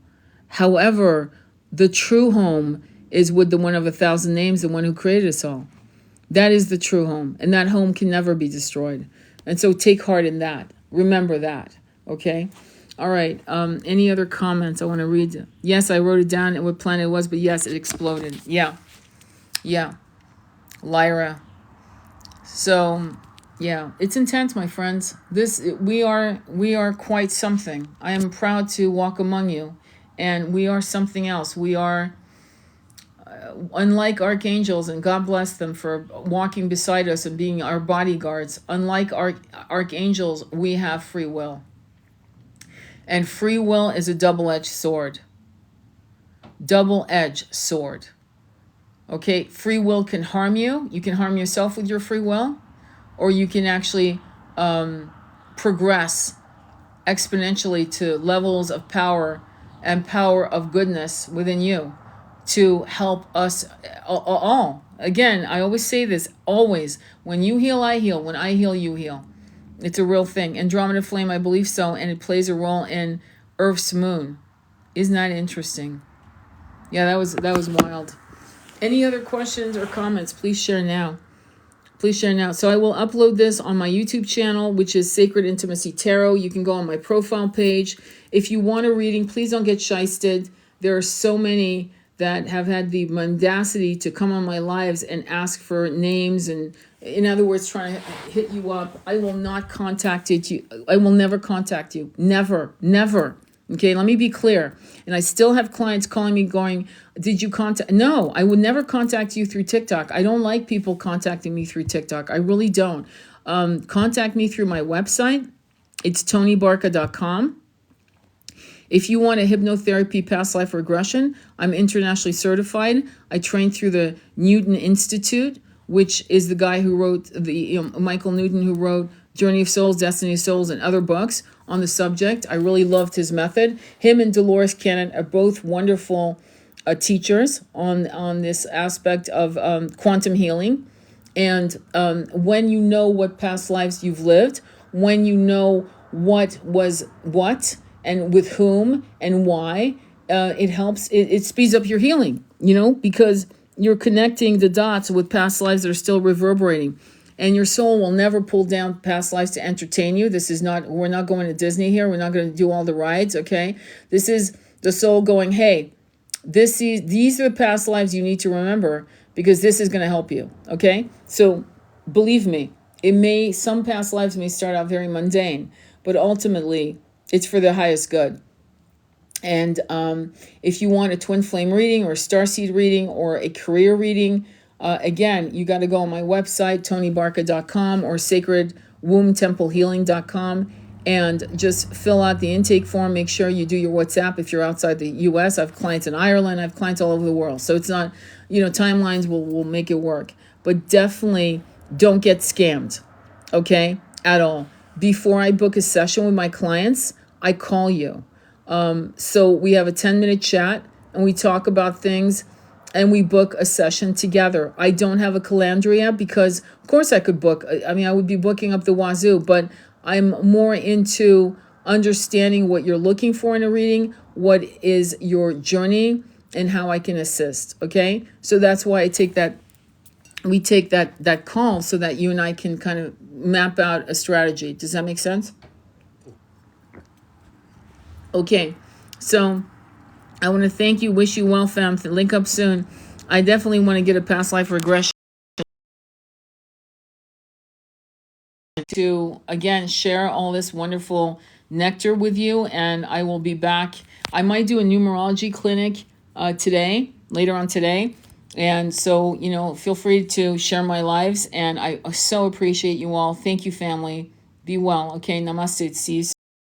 However, the true home is with the one of 1,000 names, the one who created us all. That is the true home, and that home can never be destroyed. And so take heart in that. Remember that, okay? All right, any other comments I want to read? Yes, I wrote it down and what planet it was, but yes, it exploded. Yeah. Lyra. So, yeah, it's intense, my friends. We are quite something. I am proud to walk among you, and we are something else. We are unlike archangels, and God bless them for walking beside us and being our bodyguards. Unlike archangels, we have free will. And free will is a double-edged sword. Double-edged sword. Okay, free will can harm you. You can harm yourself with your free will, or you can actually progress exponentially to levels of power and power of goodness within you to help us all. Again, I always say this, always. When you heal, I heal. When I heal, you heal. It's a real thing. Andromeda Flame, I believe so, and it plays a role in Earth's moon. Isn't that interesting? Yeah, that was wild. Any other questions or comments? Please share now. Please share now. So I will upload this on my YouTube channel, which is Sacred Intimacy Tarot. You can go on my profile page. If you want a reading, please don't get shysted. There are so many that have had the mendacity to come on my lives and ask for names, and in other words, trying to hit you up. I will not contact you. I will never contact you. Never, never. Okay, let me be clear. And I still have clients calling me going, did you contact? No, I would never contact you through TikTok. I don't like people contacting me through TikTok. I really don't. Contact me through my website. It's tonybarca.com. If you want a hypnotherapy past life regression, I'm internationally certified. I trained through the Newton Institute, which is the guy who wrote Michael Newton, who wrote Journey of Souls, Destiny of Souls, and other books on the subject. I really loved his method. Him and Dolores Cannon are both wonderful teachers on this aspect of quantum healing. And when you know what past lives you've lived, when you know what was what and with whom and why, it helps. It speeds up your healing, because you're connecting the dots with past lives that are still reverberating. And your soul will never pull down past lives to entertain you. We're not going to Disney here. We're not going to do all the rides, okay? This is the soul going, hey, these are the past lives you need to remember, because this is going to help you, okay? So believe me, some past lives may start out very mundane, but ultimately it's for the highest good. And if you want a twin flame reading or a starseed reading or a career reading, again, you got to go on my website, tonybarca.com, or sacredwombtemplehealing.com, and just fill out the intake form. Make sure you do your WhatsApp if you're outside the U.S. I have clients in Ireland. I have clients all over the world. So it's not, timelines will make it work. But definitely don't get scammed, okay, at all. Before I book a session with my clients, I call you. So we have a 10-minute chat and we talk about things and we book a session together. I don't have a calandria because, of course, I could book. I would be booking up the wazoo, but I'm more into understanding what you're looking for in a reading, what is your journey, and how I can assist. Okay, so that's why we take that call so that you and I can kind of map out a strategy. Does that make sense? Okay, so I want to thank you, wish you well, fam. Link up soon. I definitely want to get a past life regression to, again, share all this wonderful nectar with you, and I will be back. I might do a numerology clinic later on today, and so, feel free to share my lives, and I so appreciate you all. Thank you, family. Be well. Okay, namaste. See you soon.